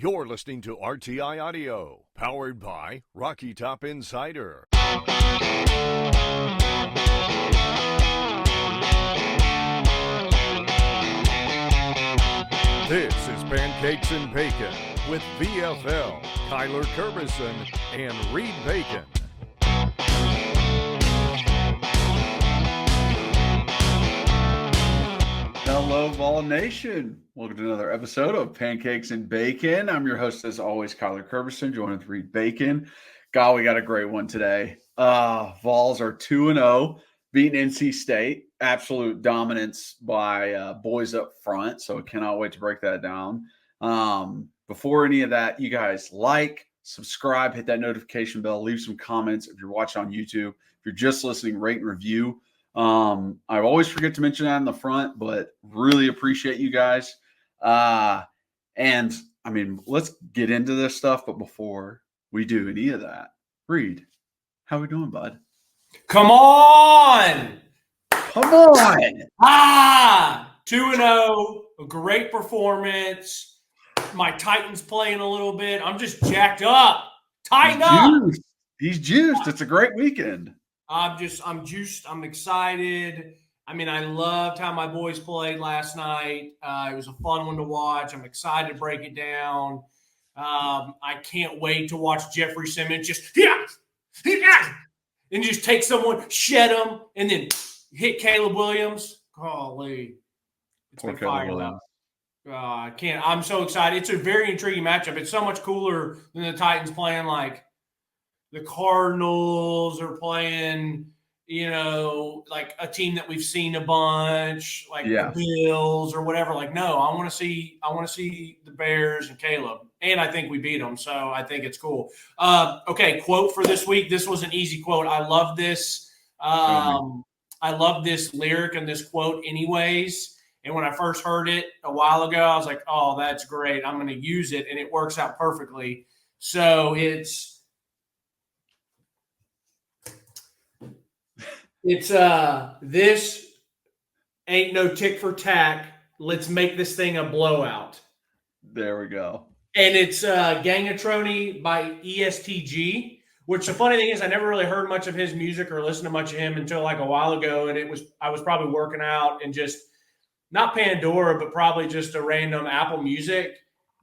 You're listening to RTI Audio, powered by Rocky Top Insider. This is Pancakes and Bacon with VFL, Kyler Kerbyson, and Reed Bacon. Hello, Vol Nation. Welcome to another episode of Pancakes and Bacon. I'm your host, as always, Kyler Kerbyson, joined with Reed Bacon. God, we got a great one today. Vols are 2-0, beating NC State. Absolute dominance by boys up front, so I cannot wait to break that down. Before any of that, you guys like, subscribe, hit that notification bell, leave some comments if you're watching on YouTube. If you're just listening, rate and review. I always forget to mention that in the front, but really appreciate you guys. And I mean, let's get into this stuff. But before we do any of that, Reed, how we doing, bud? Come on! 2-0, a great performance. My Titans playing a little bit. I'm just jacked up. Tighten up. He's juiced. It's a great weekend. I'm juiced. I'm excited. I mean, I loved how my boys played last night. It was a fun one to watch. I'm excited to break it down. I can't wait to watch Jeffrey Simmons and just take someone, shed them, and then hit Caleb Williams. Golly. It's been fired up. I can't. I'm so excited. It's a very intriguing matchup. It's so much cooler than the Titans playing like the Cardinals are playing, like a team that we've seen a bunch, like the Bills or whatever. Like, no, I want to see the Bears and Caleb, and I think we beat them, so I think it's cool. Okay, quote for this week. This was an easy quote. I love this. I love this lyric and this quote, anyways. And when I first heard it a while ago, I was like, "Oh, that's great! I'm going to use it," and it works out perfectly. So it's this ain't no tick for tack. Let's make this thing a blowout. There we go. And it's Gangatroni by ESTG, which the funny thing is I never really heard much of his music or listened to much of him until like a while ago. And I was probably working out and just not Pandora, but probably just a random Apple Music.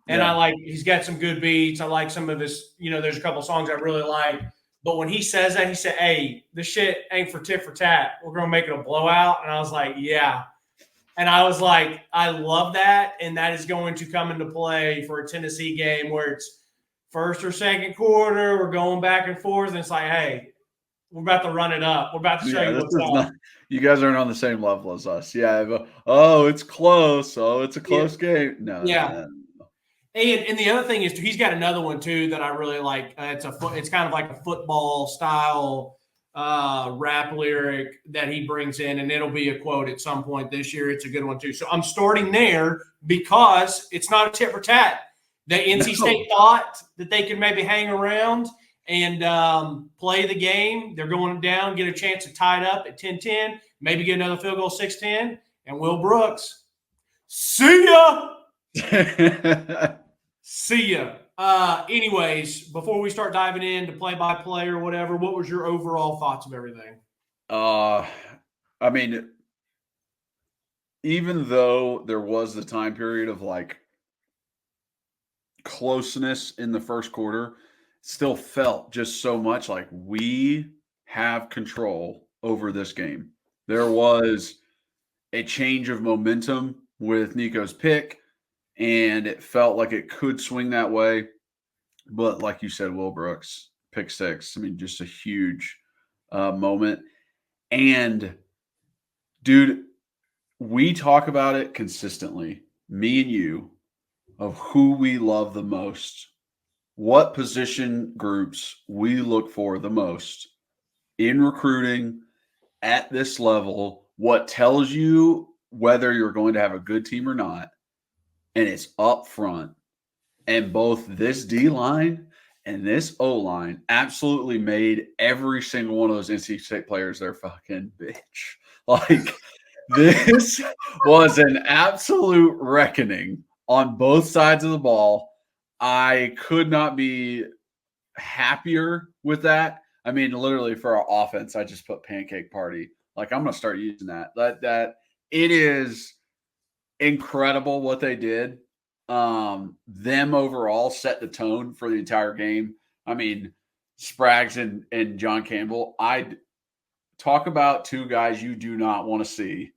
And he's got some good beats. I like some of his, there's a couple songs I really like. But when he says that, he said, "Hey, this shit ain't for tit for tat. We're going to make it a blowout." And I was like, yeah. And I was like, I love that. And that is going to come into play for a Tennessee game where it's first or second quarter. We're going back and forth. And it's like, hey, we're about to run it up. We're about to show you what's up. You guys aren't on the same level as us. Yeah. Oh, it's close. Oh, it's a close game. No. Yeah. No. And the other thing is he's got another one too that I really like. It's kind of like a football style rap lyric that he brings in, and it'll be a quote at some point this year. It's a good one too. So I'm starting there because it's not a tit for tat. The NC State thought that they could maybe hang around and play the game. They're going down, get a chance to tie it up at 10-10, maybe get another field goal 6-10, and Will Brooks, see ya. See ya. Anyways, before we start diving into play-by-play or whatever, what was your overall thoughts of everything? I mean, even though there was the time period of like closeness in the first quarter, still felt just so much like we have control over this game. There was a change of momentum with Nico's pick, and it felt like it could swing that way. But like you said, Will Brooks, pick six. I mean, just a huge moment. And, dude, we talk about it consistently, me and you, of who we love the most, what position groups we look for the most in recruiting at this level, what tells you whether you're going to have a good team or not. And it's up front. And both this D-line and this O-line absolutely made every single one of those NC State players their fucking bitch. Like, this was an absolute reckoning on both sides of the ball. I could not be happier with that. I mean, literally for our offense, I just put pancake party. Like I'm going to start using that. That it is incredible what they did. Them overall set the tone for the entire game. I mean, Spraggs and John Campbell, I talk about two guys you do not want to see.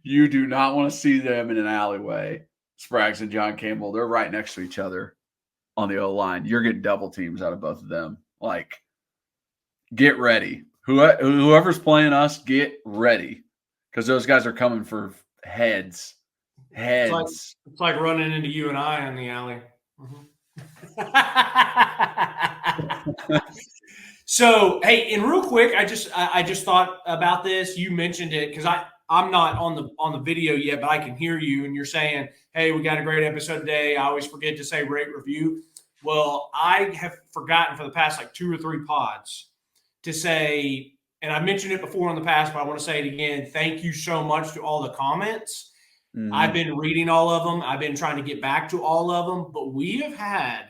You do not want to see them in an alleyway. Spraggs and John Campbell, they're right next to each other on the O-line. You're getting double teams out of both of them. Like, get ready. Whoever's playing us, get ready. Because those guys are coming for heads. It's like running into you and I in the alley. So, hey, and real quick, I just thought about this. You mentioned it because I'm not on the video yet, but I can hear you, and you're saying, "Hey, we got a great episode today." I always forget to say rate, review. Well, I have forgotten for the past like 2 or 3 pods to say, and I mentioned it before in the past, but I want to say it again. Thank you so much to all the comments. Mm-hmm. I've been reading all of them. I've been trying to get back to all of them, but we have had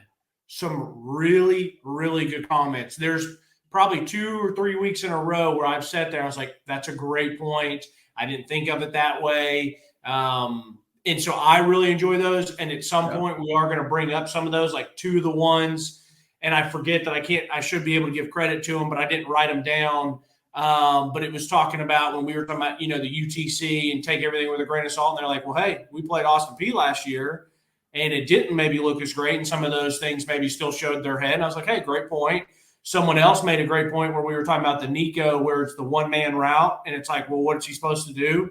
some really, really good comments. There's probably 2 or 3 weeks in a row where I've sat there. I was like, that's a great point. I didn't think of it that way. And so I really enjoy those. And at some point we are going to bring up some of those, like 2 of the ones. And I forget that I should be able to give credit to them, but I didn't write them down. But it was talking about when we were talking about, the UTC and take everything with a grain of salt. And they're like, well, hey, we played Austin Peay last year and it didn't maybe look as great. And some of those things maybe still showed their head. And I was like, hey, great point. Someone else made a great point where we were talking about the Nico, where it's the one-man route. And it's like, well, what's he supposed to do?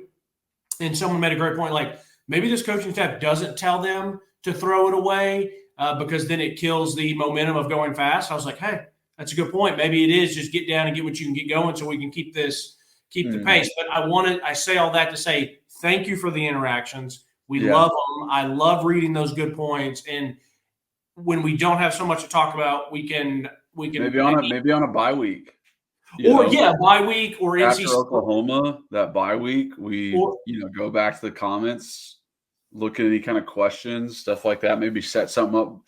And someone made a great point, like maybe this coaching staff doesn't tell them to throw it away because then it kills the momentum of going fast. I was like, hey, that's a good point. Maybe it is just get down and get what you can get going so we can keep the pace. But I say all that to say thank you for the interactions. We love them. I love reading those good points. And when we don't have so much to talk about, we can maybe on a bye week. Bye week or after Oklahoma, that bye week, we go back to the comments, look at any kind of questions, stuff like that. Maybe set something up,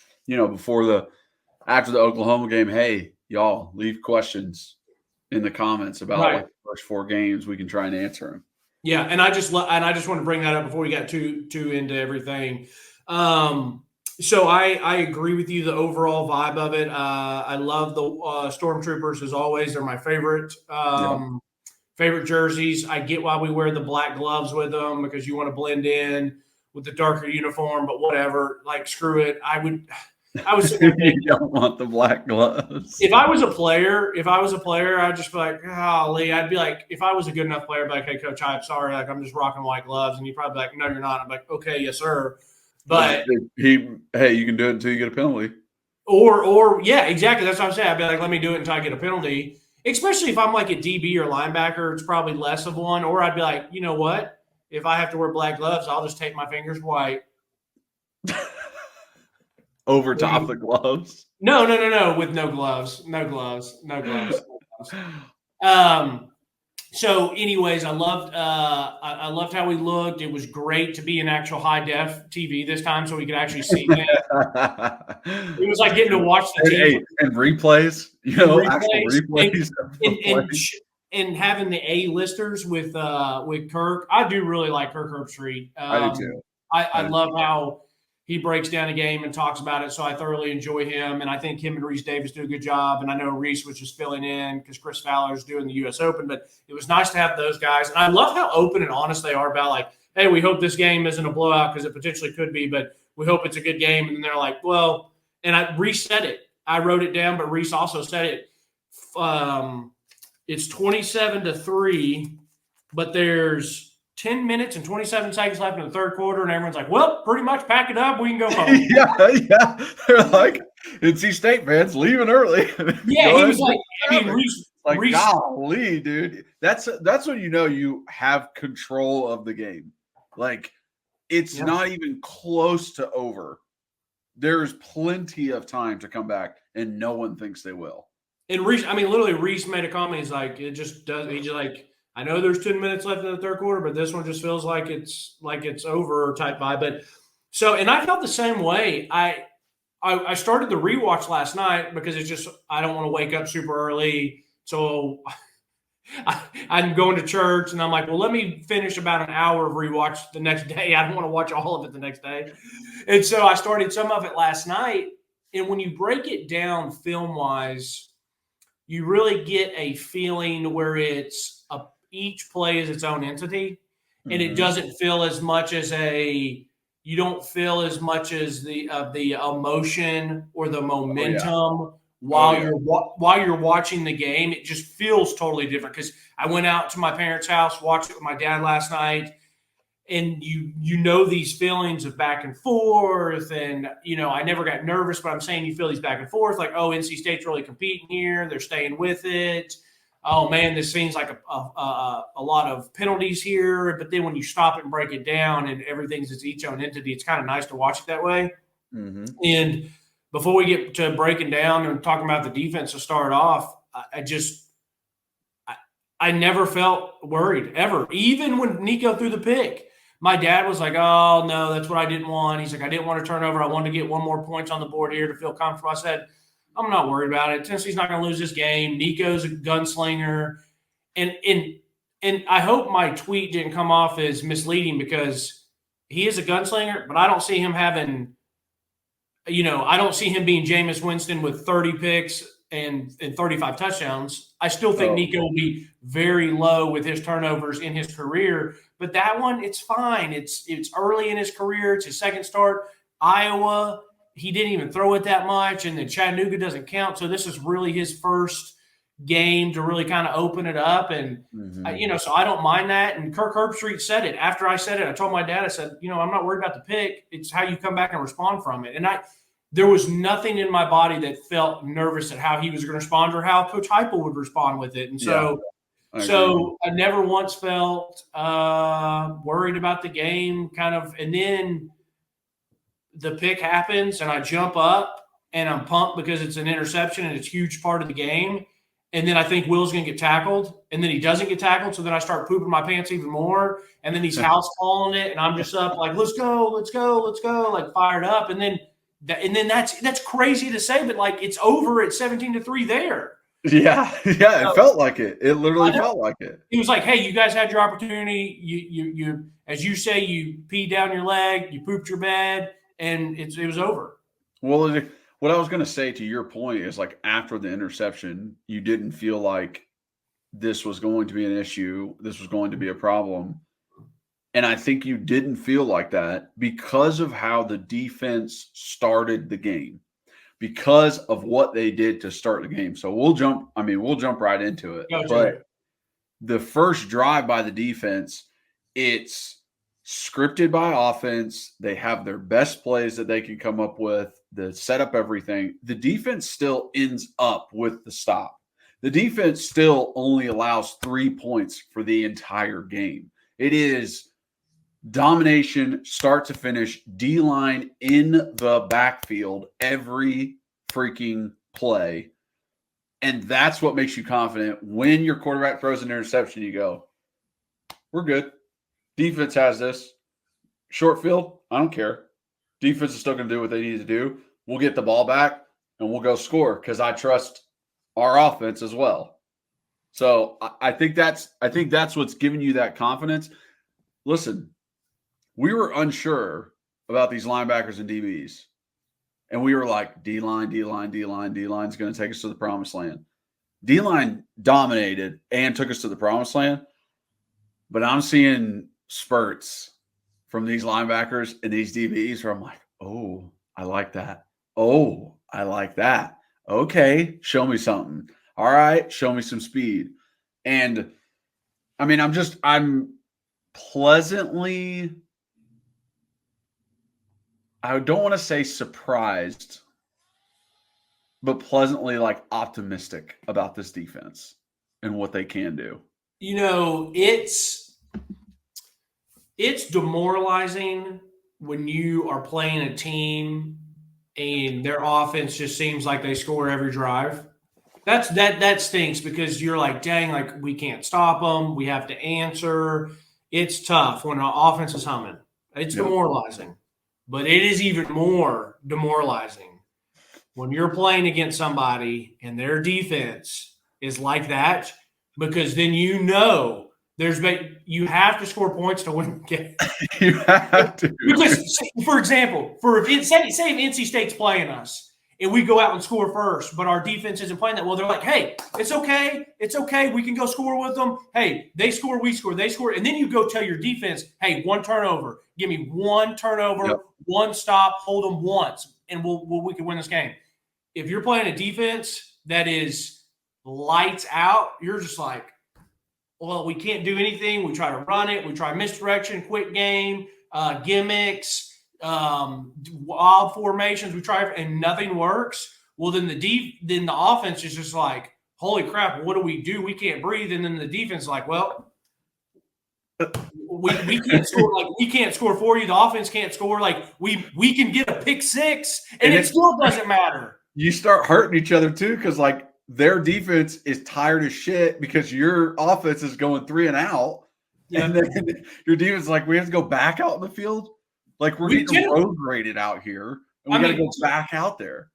after the Oklahoma game. Hey, y'all, leave questions in the comments about like the first 4 games. We can try and answer them. Yeah, and I just want to bring that up before we got too into everything. So I agree with you, the overall vibe of it. I love the Stormtroopers as always. They're my favorite favorite jerseys. I get why we wear the black gloves with them because you want to blend in with the darker uniform, but whatever. Like, screw it. I was you don't want the black gloves. If I was a player, I'd just be like, golly. I'd be like, if I was a good enough player, I'd be like, hey, Coach, I'm sorry. Like, I'm just rocking white gloves. And you'd probably be like, no, you're not. I'm like, okay, yes, sir. But you can do it until you get a penalty. Or exactly. That's what I'm saying. I'd be like, let me do it until I get a penalty. Especially if I'm like a DB or linebacker, it's probably less of one. Or I'd be like, you know what? If I have to wear black gloves, I'll just tape my fingers white. Over top the gloves? No. With no gloves. No gloves. So, anyways, I loved how we looked. It was great to be in actual high def TV this time, so we could actually see things. It was like getting to watch the team and replays. Actual replays. And having the A-listers with Kirk. I do really like Kirk Herbstreit. I do too. I love how he breaks down a game and talks about it, so I thoroughly enjoy him. And I think him and Reese Davis do a good job. And I know Reese was just filling in because Chris Fowler's doing the U.S. Open. But it was nice to have those guys. And I love how open and honest they are about, like, hey, we hope this game isn't a blowout because it potentially could be, but we hope it's a good game. And then they're like, well, and Reese said it. I wrote it down, but Reese also said it. It's 27-3, but there's 10 minutes and 27 seconds left in the third quarter, and everyone's like, well, pretty much pack it up. We can go home. Yeah. They're like, NC State fans leaving early. Yeah, he was like, Reese, golly, dude. That's when you have control of the game. Like, it's not even close to over. There's plenty of time to come back, and no one thinks they will. And Reese, literally, Reese made a comment. He's like, it just does. He's just like, I know there's 10 minutes left in the third quarter, but this one just feels like it's over type vibe. But so, and I felt the same way. I started the rewatch last night because it's just I don't want to wake up super early. So I'm going to church, and I'm like, well, let me finish about an hour of rewatch the next day. I don't want to watch all of it the next day. And so I started some of it last night. And when you break it down film-wise, you really get a feeling where each play is its own entity, and it doesn't feel as much as you don't feel as much as the emotion or the momentum while you're watching the game. It just feels totally different because I went out to my parents' house, watched it with my dad last night, and you know these feelings of back and forth, and I never got nervous, but I'm saying you feel these back and forth, like, oh, NC State's really competing here, they're staying with it. Oh man, this seems like a lot of penalties here. But then when you stop it and break it down, and everything's its own entity, it's kind of nice to watch it that way. And before we get to breaking down and talking about the defense to start off, I never felt worried ever, even when Nico threw the pick. My dad was like, oh, no, that's what I didn't want. He's like, I didn't want to turn over. I wanted to get one more points on the board here to feel comfortable. I said, I'm not worried about it. Tennessee's not going to lose this game. Nico's a gunslinger. And I hope my tweet didn't come off as misleading because he is a gunslinger, but I don't see him having – I don't see him being Jameis Winston with 30 picks and 35 touchdowns. I still think Nico will be very low with his turnovers in his career. But that one, it's fine. It's early in his career. It's his second start. Iowa, he didn't even throw it that much. And then Chattanooga doesn't count. So this is really his first game to really kind of open it up. And, so I don't mind that. And Kirk Herbstreit said it. After I said it, I told my dad, I said, I'm not worried about the pick. It's how you come back and respond from it. And there was nothing in my body that felt nervous at how he was going to respond or how Coach Heupel would respond with it. And so I never once felt worried about the game kind of. And then the pick happens and I jump up and I'm pumped because it's an interception and it's a huge part of the game. And then I think Will's going to get tackled, and then he doesn't get tackled. So then I start pooping my pants even more. And then he's house calling it. And I'm just up like, let's go, like fired up. And then that's crazy to say, but like it's over at 17-3 there. Yeah, it felt like it. It literally felt like it. He was like, "Hey, you guys had your opportunity. You as you say, you peed down your leg, you pooped your bed, and it was over." Well, what I was going to say to your point is like after the interception, you didn't feel like this was going to be an issue. This was going to be a problem. And I think you didn't feel like that because of how the defense started the game, because of what they did to start the game. So we'll jump right into it. But the first drive by the defense, it's scripted by offense. They have their best plays that they can come up with, the set up everything. The defense still ends up with the stop. The defense still only allows 3 points for the entire game. It is domination, start to finish, D-line in the backfield every freaking play. And that's what makes you confident. When your quarterback throws an interception, you go, we're good. Defense has this. Short field, I don't care. Defense is still going to do what they need to do. We'll get the ball back, and we'll go score because I trust our offense as well. So I think that's what's giving you that confidence. Listen, we were unsure about these linebackers and DBs. And we were like, D-line is going to take us to the promised land. D-line dominated and took us to the promised land. But I'm seeing spurts from these linebackers and these DBs where I'm like, oh, I like that. Oh, I like that. Okay, show me something. All right, show me some speed. And, I mean, I'm pleasantly – I don't want to say surprised, but pleasantly like optimistic about this defense and what they can do. It's demoralizing when you are playing a team and their offense just seems like they score every drive. That stinks because you're like, dang, like we can't stop them. We have to answer. It's tough when our offense is humming. It's demoralizing. But it is even more demoralizing when you're playing against somebody and their defense is like that, because then you have to score points to win the game. You have to. Because, for example, say if NC State's playing us and we go out and score first, but our defense isn't playing that well, they're like, hey, it's okay. We can go score with them. Hey, they score, we score, they score. And then you go tell your defense, hey, one turnover. Give me one turnover, one stop, hold them once, and we can win this game. If you're playing a defense that is lights out, you're just like, well, we can't do anything. We try to run it. We try misdirection, quick game, gimmicks, wild formations. We try, and nothing works. Well, then the offense is just like, holy crap, what do? We can't breathe. And then the defense is like, well, we can't score. Like, we can't score for you. The offense can't score. Like, we can get a pick six, and it still doesn't matter. You start hurting each other too, because like their defense is tired as shit because your offense is going 3 and out, and then your defense is like, we have to go back out in the field. Like, we're getting road graded out here, and we got to go back out there.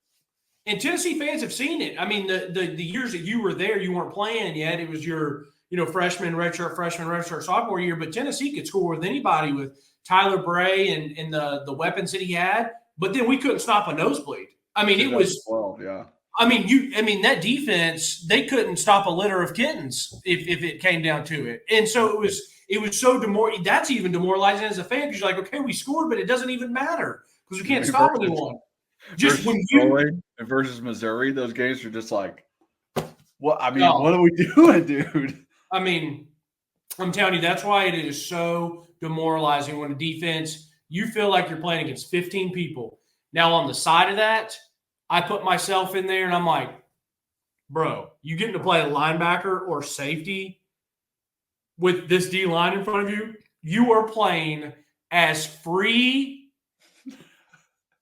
And Tennessee fans have seen it. I mean, the years that you were there, you weren't playing yet. It was your freshman, redshirt, sophomore year. But Tennessee could score with anybody with Tyler Bray and the weapons that he had. But then we couldn't stop a nosebleed. I mean, it was 12, yeah. I mean, that defense, they couldn't stop a litter of kittens if it came down to it. And so it was so that's even demoralizing as a fan, because you're like, okay, we scored, but it doesn't even matter because we can't stop anyone. Just when versus Missouri, those games are just like, what? I mean, what are we doing, dude? I mean, I'm telling you, that's why it is so demoralizing when a defense, you feel like you're playing against 15 people. Now, on the side of that, I put myself in there and I'm like, bro, you getting to play a linebacker or safety with this D line in front of you? You are playing as free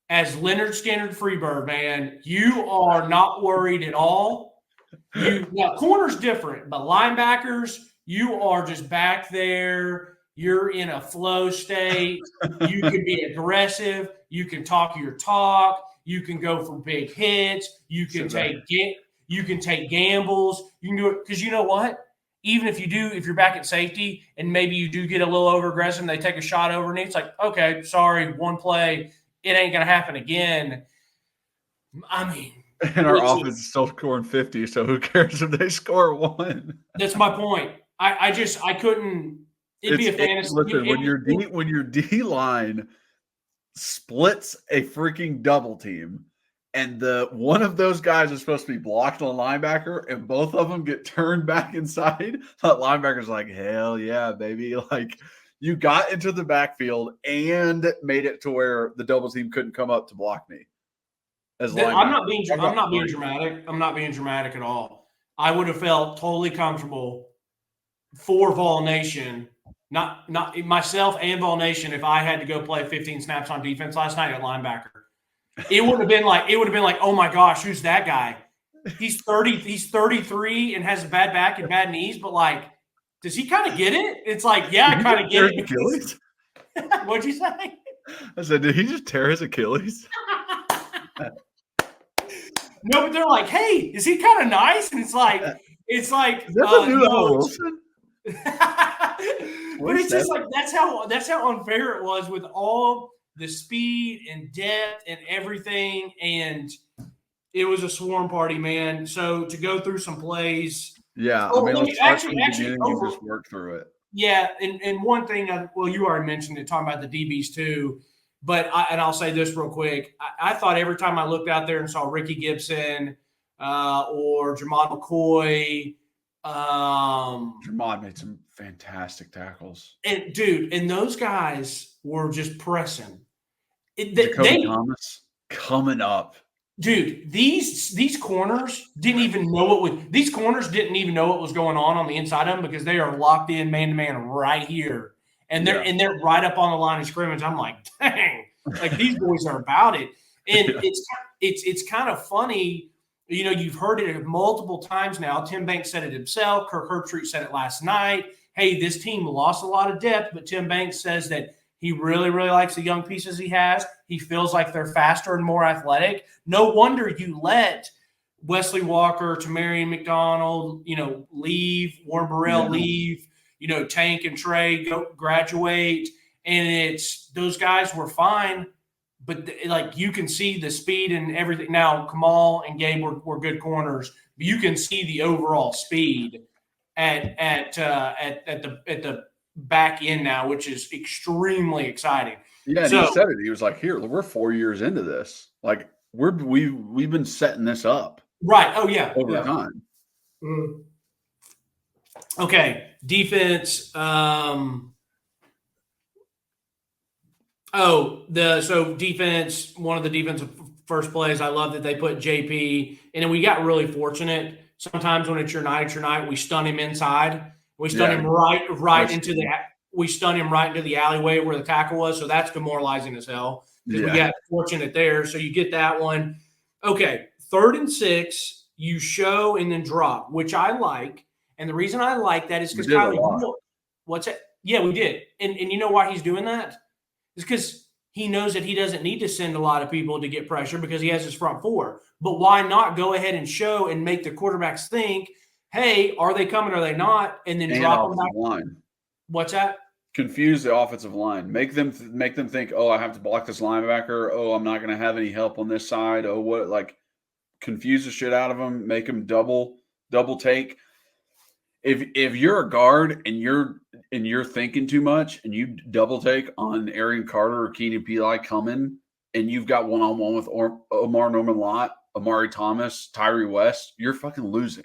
as Leonard Skinner Freebird, man. You are not worried at all. Now, corner's different, but linebackers, you are just back there. You're in a flow state. You can be aggressive. You can talk your talk. You can go for big hits. You can take gambles. You can do it because you know what? Even if you're back at safety and maybe you do get a little over aggressive and they take a shot over and it's like, okay, sorry, one play, it ain't gonna happen again. I mean, and our offense is still scoring 50, so who cares if they score one? That's my point. I couldn't. It'd be a fantasy. Listen, when your D line splits a freaking double team, and one of those guys is supposed to be blocked on linebacker, and both of them get turned back inside, that linebacker's like, hell yeah, baby! Like, you got into the backfield and made it to where the double team couldn't come up to block me. I'm not being dramatic. I'm not being dramatic at all. I would have felt totally comfortable for Vol Nation. Not myself and Vol Nation, if I had to go play 15 snaps on defense last night at linebacker. It would have been like, oh my gosh, who's that guy? He's 33 and has a bad back and bad knees, but like, does he kind of get it? It's like, yeah, I kind of get it. Achilles? What'd you say? I said, did he just tear his Achilles? No, but they're like, hey, is he kind of nice? And it's like, is that the new Wilson? But it's just like that's how unfair it was with all the speed and depth and everything, and it was a swarm party, man. So to go through some plays, let's actually just work through it. Yeah, and one thing, you already mentioned it, talking about the DBs too, but I'll say this real quick. I thought every time I looked out there and saw Ricky Gibson or Jamad McCoy. Jamad made some fantastic tackles. And those guys were just pressing. Thomas coming up. Dude, these corners didn't even know what was going on the inside of them because they are locked in man to man right here. And they're right up on the line of scrimmage. I'm like, dang, like these boys are about it. And it's kind of funny. You know, you've heard it multiple times now. Tim Banks said it himself. Kirk Herbstreit said it last night. Hey, this team lost a lot of depth, but Tim Banks says that He really, really likes the young pieces he has. He feels like they're faster and more athletic. No wonder you let Wesley Walker, Tamarian McDonald, leave, Warren Burrell leave, Tank and Trey graduate. And it's those guys were fine, but you can see the speed and everything. Now, Kamal and Gabe were good corners, but you can see the overall speed at the back end now, which is extremely exciting. Yeah, and he said it. He was like, "Here, we're 4 years into this. Like we've been setting this up, right? Oh yeah, over time." Mm-hmm. Okay, defense. Defense. One of the defensive first plays. I love that they put JP, and then we got really fortunate. Sometimes when it's your night, we stun him inside. We stun him right into the. We stun him right into the alleyway where the tackle was. So that's demoralizing as hell because we got fortunate there. So you get that one. Okay, 3rd and 6, you show and then drop, which I like. And the reason I like that is because Kylie, what's it? Yeah, we did. And you know why he's doing that? It's because he knows that he doesn't need to send a lot of people to get pressure because he has his front 4. But why not go ahead and show and make the quarterbacks think, hey, are they coming or are they not? And then drop them back. Line. What's that? Confuse the offensive line. Make them think, oh, I have to block this linebacker. Oh, I'm not going to have any help on this side. Oh, what? Like, confuse the shit out of them. Make them double take. If you're a guard and you're thinking too much and you double take on Arian Carter or Keenan Pili coming and you've got one-on-one with Omar Norman-Lott, Amari Thomas, Tyree West, you're fucking losing.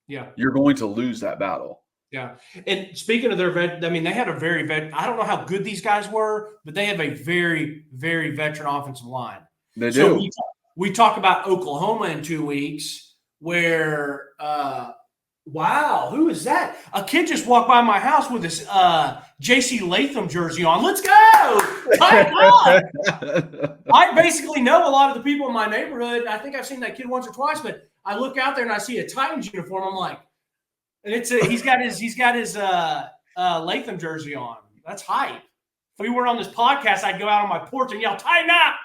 Yeah. You're going to lose that battle. Yeah. And speaking of their they had a very I don't know how good these guys were, but they have a very, very veteran offensive line. They do. So we talk about Oklahoma in 2 weeks where wow, who is that? A kid just walked by my house with this J.C. Latham jersey on. Let's go! I basically know a lot of the people in my neighborhood. I think I've seen that kid once or twice, but I look out there and I see a Titans uniform. I'm like, and he's got his Latham jersey on. That's hype. If we were on this podcast, I'd go out on my porch and yell, "Tighten up!"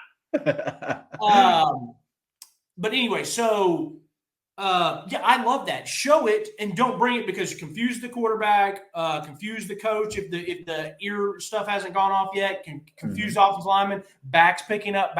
But anyway, so. I love that. Show it and don't bring it because you confuse the quarterback, confuse the coach if the ear stuff hasn't gone off yet, confuse offensive linemen, backs picking up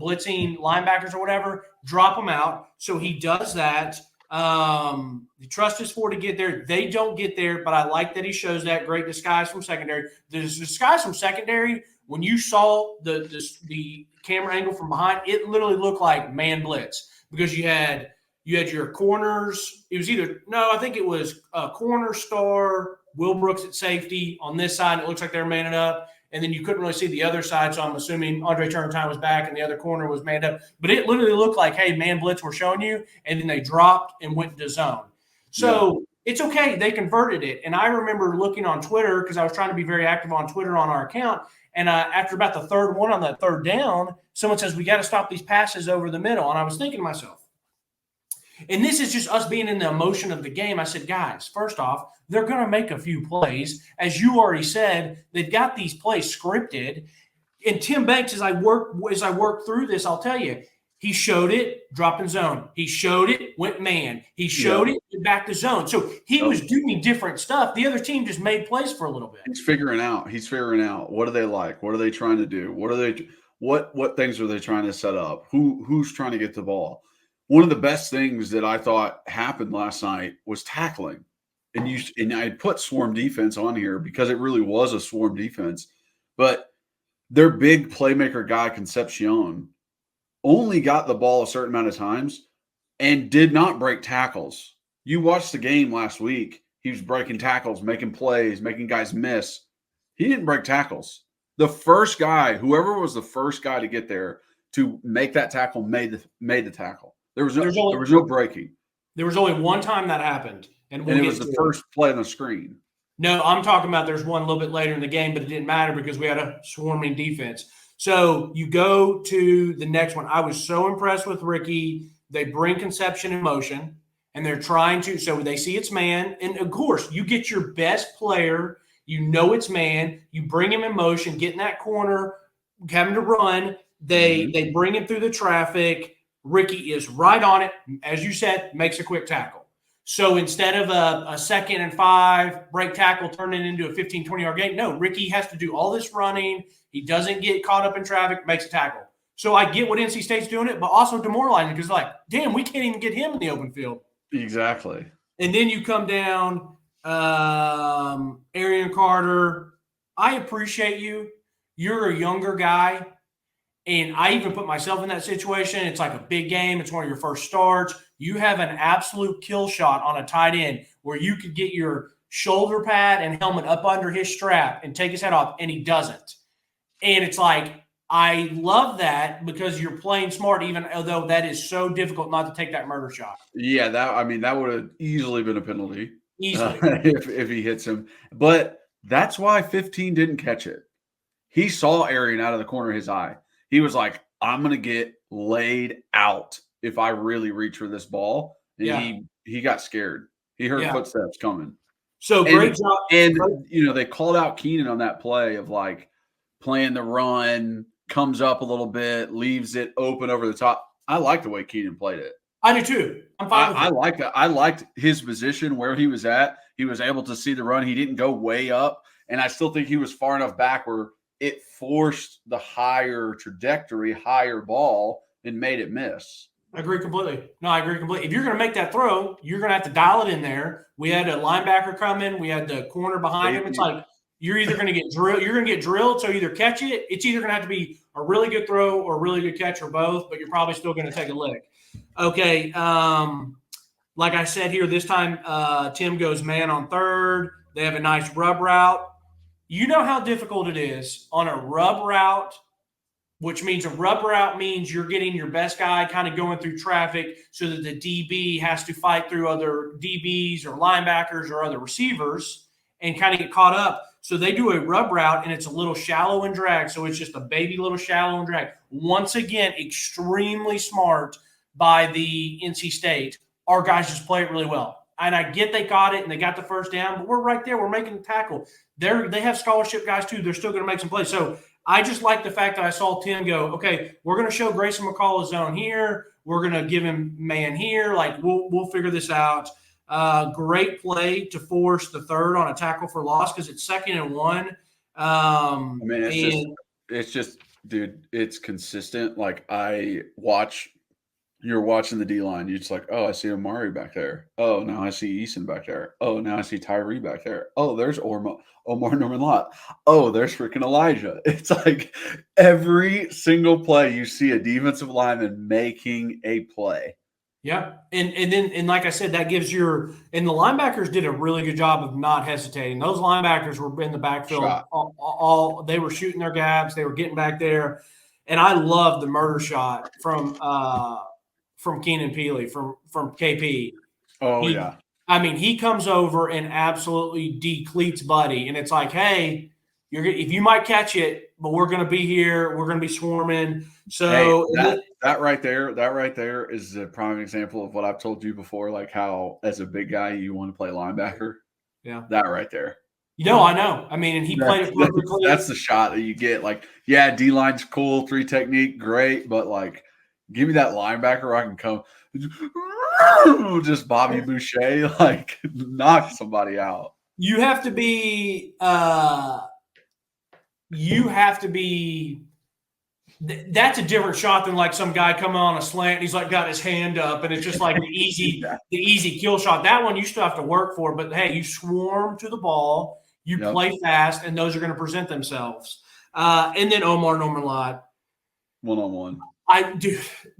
blitzing linebackers or whatever, drop them out. So he does that. The trust is for to get there. They don't get there, but I like that he shows that. Great disguise from secondary. The disguise from secondary, when you saw the camera angle from behind, it literally looked like man blitz. Because you had your corners. It was I think it was corner star, Will Brooks at safety on this side. It looks like they're manning up. And then you couldn't really see the other side. So I'm assuming Andre Turrentine was back and the other corner was manned up. But it literally looked like, hey, man blitz, we're showing you. And then they dropped and went into zone. So it's okay. They converted it. And I remember looking on Twitter because I was trying to be very active on Twitter on our account. And after about the third one on that third down, someone says, we got to stop these passes over the middle. And I was thinking to myself, and this is just us being in the emotion of the game. I said, guys, first off, they're going to make a few plays. As you already said, they've got these plays scripted. And Tim Banks, as I work through this, I'll tell you, he showed it, dropped in zone. He showed it, went man. He showed it, back to zone. So he was doing different stuff. The other team just made plays for a little bit. He's figuring out. What do they like? What are they trying to do? What things are they trying to set up? Who's trying to get the ball? One of the best things that I thought happened last night was tackling. And I put swarm defense on here because it really was a swarm defense. But their big playmaker guy, Concepcion, only got the ball a certain amount of times and did not break tackles. You watched the game last week. He was breaking tackles, making plays, making guys miss. He didn't break tackles. The first guy, whoever was the first guy to get there to make that tackle, made the tackle. There was no breaking. There was only one time that happened. And it was the first play on the screen. No, I'm talking about there's one a little bit later in the game, but it didn't matter because we had a swarming defense. So you go to the next one. I was so impressed with Ricky. They bring Conception in motion, and they're trying to – so they see it's man. And, of course, you get your best player. You know it's man. You bring him in motion, get in that corner, have him to run. They bring him through the traffic. Ricky is right on it. As you said, makes a quick tackle. So instead of a 2nd and 5 break tackle turning into a 15, 20-yard gain, no, Ricky has to do all this running. He doesn't get caught up in traffic, makes a tackle. So I get what NC State's doing it, but also demoralizing because like, damn, we can't even get him in the open field. Exactly. And then you come down, Arian Carter. I appreciate you. You're a younger guy. And I even put myself in that situation. It's like a big game. It's one of your first starts. You have an absolute kill shot on a tight end where you could get your shoulder pad and helmet up under his strap and take his head off, and he doesn't. And it's like, I love that because you're playing smart, even though that is so difficult not to take that murder shot. Yeah, that would have easily been a penalty. Easily. If he hits him. But that's why 15 didn't catch it. He saw Arian out of the corner of his eye. He was like, I'm going to get laid out if I really reach for this ball. And he got scared. He heard footsteps coming. So great job. And, they called out Keenan on that play of like playing the run, comes up a little bit, leaves it open over the top. I like the way Keenan played it. I do too. I'm fine with it. I like that. I liked his position where he was at. He was able to see the run. He didn't go way up. And I still think he was far enough back where it forced the higher trajectory, higher ball, and made it miss. I agree completely. No, I agree completely. If you're going to make that throw, you're going to have to dial it in there. We had a linebacker come in. We had the corner behind him. It's like you're either going to get drilled. You're going to get drilled, so either catch it. It's either going to have to be a really good throw or a really good catch or both, but you're probably still going to take a lick. Okay. Like I said here, this time Tim goes man on third. They have a nice rub route. You know how difficult it is on a rub route, which means a rub route means you're getting your best guy kind of going through traffic so that the DB has to fight through other DBs or linebackers or other receivers and kind of get caught up. So they do a rub route, and it's a little shallow and drag. So it's just a baby little shallow and drag. Once again, extremely smart by the NC State. Our guys just play it really well. And I get they got it and they got the first down, but we're right there. We're making the tackle. They have scholarship guys too. They're still going to make some plays. So I just like the fact that I saw Tim go, okay, we're going to show Grayson McCall a zone here. We're going to give him man here. Like we'll figure this out. Great play to force the third on a tackle for loss because it's 2nd and 1. It's just, dude, it's consistent. Like you're watching the D-line. You're just like, oh, I see Amari back there. Oh, now I see Eason back there. Oh, now I see Tyree back there. Oh, there's Omar Norman Lott. Oh, there's freaking Elijah. It's like every single play you see a defensive lineman making a play. Yeah. And like I said, that gives and the linebackers did a really good job of not hesitating. Those linebackers were in the backfield. All they were shooting their gaps. They were getting back there. And I love the murder shot from Keenan Peely, from KP. Oh, yeah. I mean, he comes over and absolutely decleats Buddy. And it's like, hey, if you might catch it, but we're going to be here. We're going to be swarming. So that right there is a prime example of what I've told you before, like how as a big guy you want to play linebacker. Yeah. That right there. I know. I mean, and he played it perfectly. That's the shot that you get. Like, yeah, D-line's cool, 3 technique, great, but like give me that linebacker where I can come just Bobby Boucher, like knock somebody out. You have to be that's a different shot than like some guy coming on a slant and he's like got his hand up and it's just like the easy kill shot. That one you still have to work for, but hey, you swarm to the ball, you play fast, and those are going to present themselves. And then Omar Norman Lott. 1-on-1.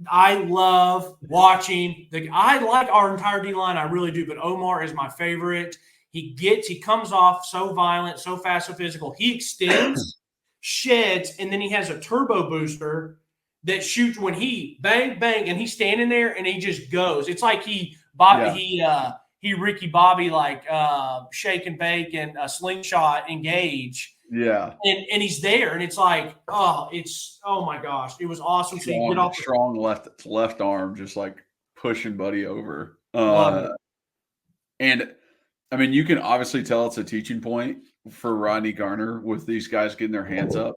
I love watching I like our entire D line, I really do, but Omar is my favorite. He comes off so violent, so fast, so physical. He extends, sheds, and then he has a turbo booster that shoots when he bang, bang, and he's standing there and he just goes. It's like he Ricky Bobby, like shake and bake and a slingshot engage. Yeah. And he's there, and it's like, oh my gosh, it was awesome. So you get off strong left arm, just like pushing Buddy over. And I mean, you can obviously tell it's a teaching point for Rodney Garner with these guys getting their hands up,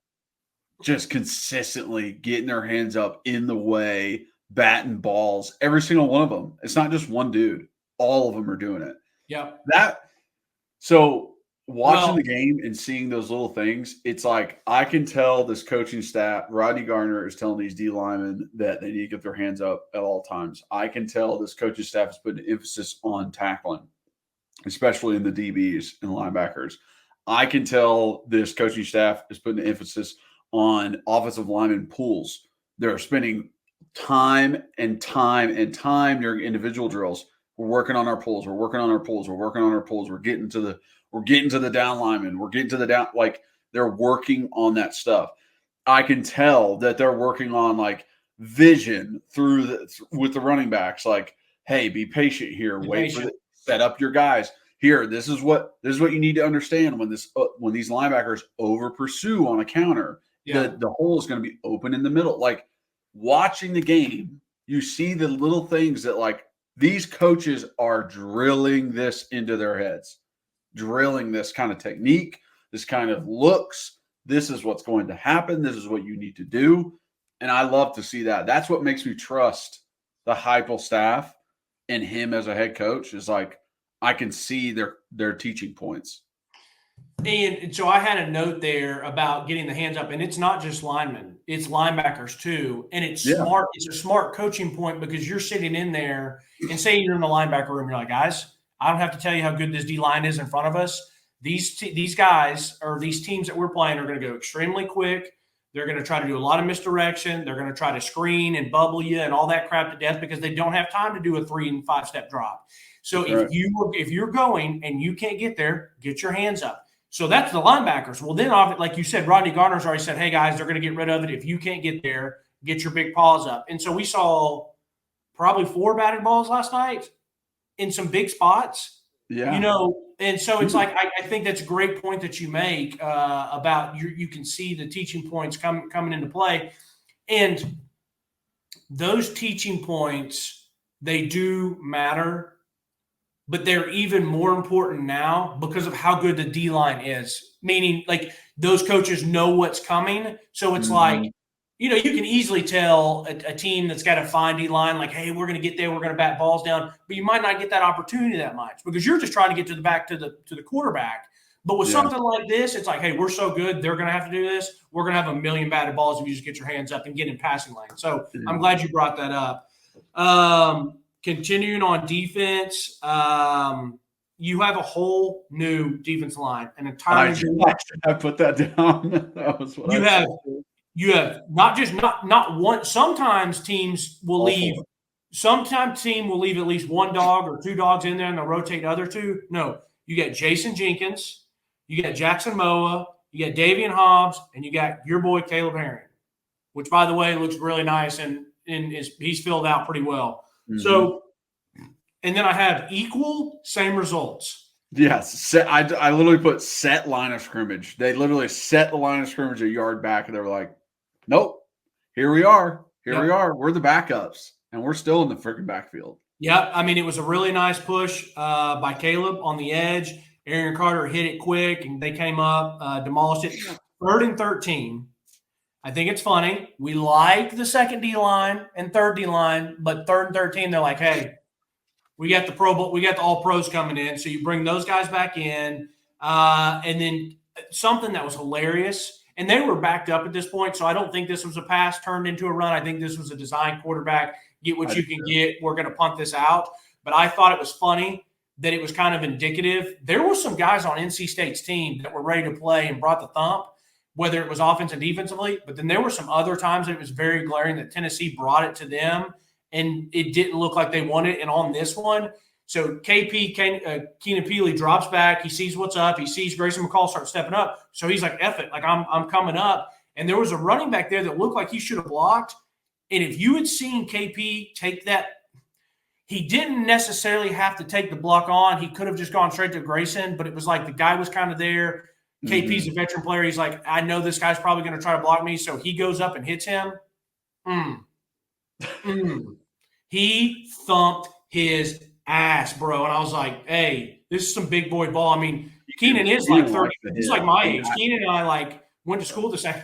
just consistently getting their hands up in the way, batting balls, every single one of them. It's not just one dude. All of them are doing it. Yep. So watching the game and seeing those little things, it's like I can tell this coaching staff, Rodney Garner is telling these D linemen that they need to get their hands up at all times. I can tell this coaching staff is putting emphasis on tackling, especially in the DBs and linebackers. I can tell this coaching staff is putting emphasis on offensive lineman pools. They're spending time and time and time during individual drills. We're working on our pulls. We're working on our pulls. We're working on our pulls. We're getting to the down lineman. We're getting to the down. Like they're working on that stuff. I can tell that they're working on like vision with the running backs. Like, hey, be patient here. Set up your guys here. This is what you need to understand when these linebackers over pursue on a counter. Yeah. The hole is going to be open in the middle. Like watching the game, you see the little things that like. These coaches are drilling this into their heads, drilling this kind of technique, this kind of looks. This is what's going to happen. This is what you need to do. And I love to see that. That's what makes me trust the Heupel staff and him as a head coach is like, I can see their teaching points. And so I had a note there about getting the hands up, and it's not just linemen, it's linebackers too. And it's smart. It's a smart coaching point because you're sitting in there and say you're in the linebacker room. You're like, guys, I don't have to tell you how good this D line is in front of us. These guys or these teams that we're playing are going to go extremely quick. They're going to try to do a lot of misdirection. They're going to try to screen and bubble you and all that crap to death because they don't have time to do a 3 and 5 step drop. So if you're going and you can't get there, get your hands up. So that's the linebackers. Well, then, like you said, Rodney Garner's already said, hey, guys, they're going to get rid of it. If you can't get there, get your big paws up. And so we saw probably 4 batted balls last night in some big spots. Yeah. You know, and so it's like I think that's a great point that you make about you can see the teaching points coming into play. And those teaching points, they do matter. But they're even more important now because of how good the D-line is, meaning like those coaches know what's coming. So it's like, you know, you can easily tell a team that's got a fine D-line, like, hey, we're going to get there. We're going to bat balls down. But you might not get that opportunity that much because you're just trying to get to the quarterback. But with something like this, it's like, hey, we're so good. They're going to have to do this. We're going to have a million batted balls if you just get your hands up and get in passing lane. So I'm glad you brought that up. Continuing on defense, you have a whole new defense line, an entirely new. I put that down. That was what you have not one. Sometimes teams will leave. Sometimes team will leave at least one dog or 2 dogs in there, and they'll rotate the other 2. No, you got Jason Jenkins, you got Jackson Moa, you got Davian Hobbs, and you got your boy Caleb Herring, which by the way looks really nice and he's filled out pretty well. So, and then I have same results. Yes. I literally put set line of scrimmage. They literally set the line of scrimmage a yard back, and they were like, nope, here we are. We are. We're the backups, and we're still in the freaking backfield. Yep. I mean, it was a really nice push by Caleb on the edge. Aaron Carter hit it quick, and they came up, demolished it. 3rd and 13. I think it's funny. We like the second D line and third D line, but 3rd and 13, they're like, hey, we got the all pros coming in. So you bring those guys back in. And then something that was hilarious, and they were backed up at this point. So I don't think this was a pass turned into a run. I think this was a design quarterback. Get what you can get. We're going to punt this out. But I thought it was funny that it was kind of indicative. There were some guys on NC State's team that were ready to play and brought the thump, whether it was offense and defensively. But then there were some other times that it was very glaring that Tennessee brought it to them, and it didn't look like they wanted it. And on this one, so KP, Keenan Peely drops back. He sees what's up. He sees Grayson McCall start stepping up. So he's like, F it. Like, I'm coming up. And there was a running back there that looked like he should have blocked. And if you had seen KP take that, he didn't necessarily have to take the block on. He could have just gone straight to Grayson, but it was like the guy was kind of there. KP's a veteran player. He's like, I know this guy's probably going to try to block me. So he goes up and hits him. He thumped his ass, bro. And I was like, hey, this is some big boy ball. I mean, Keenan is like 30. He's like my age. Keenan and I went to school the same.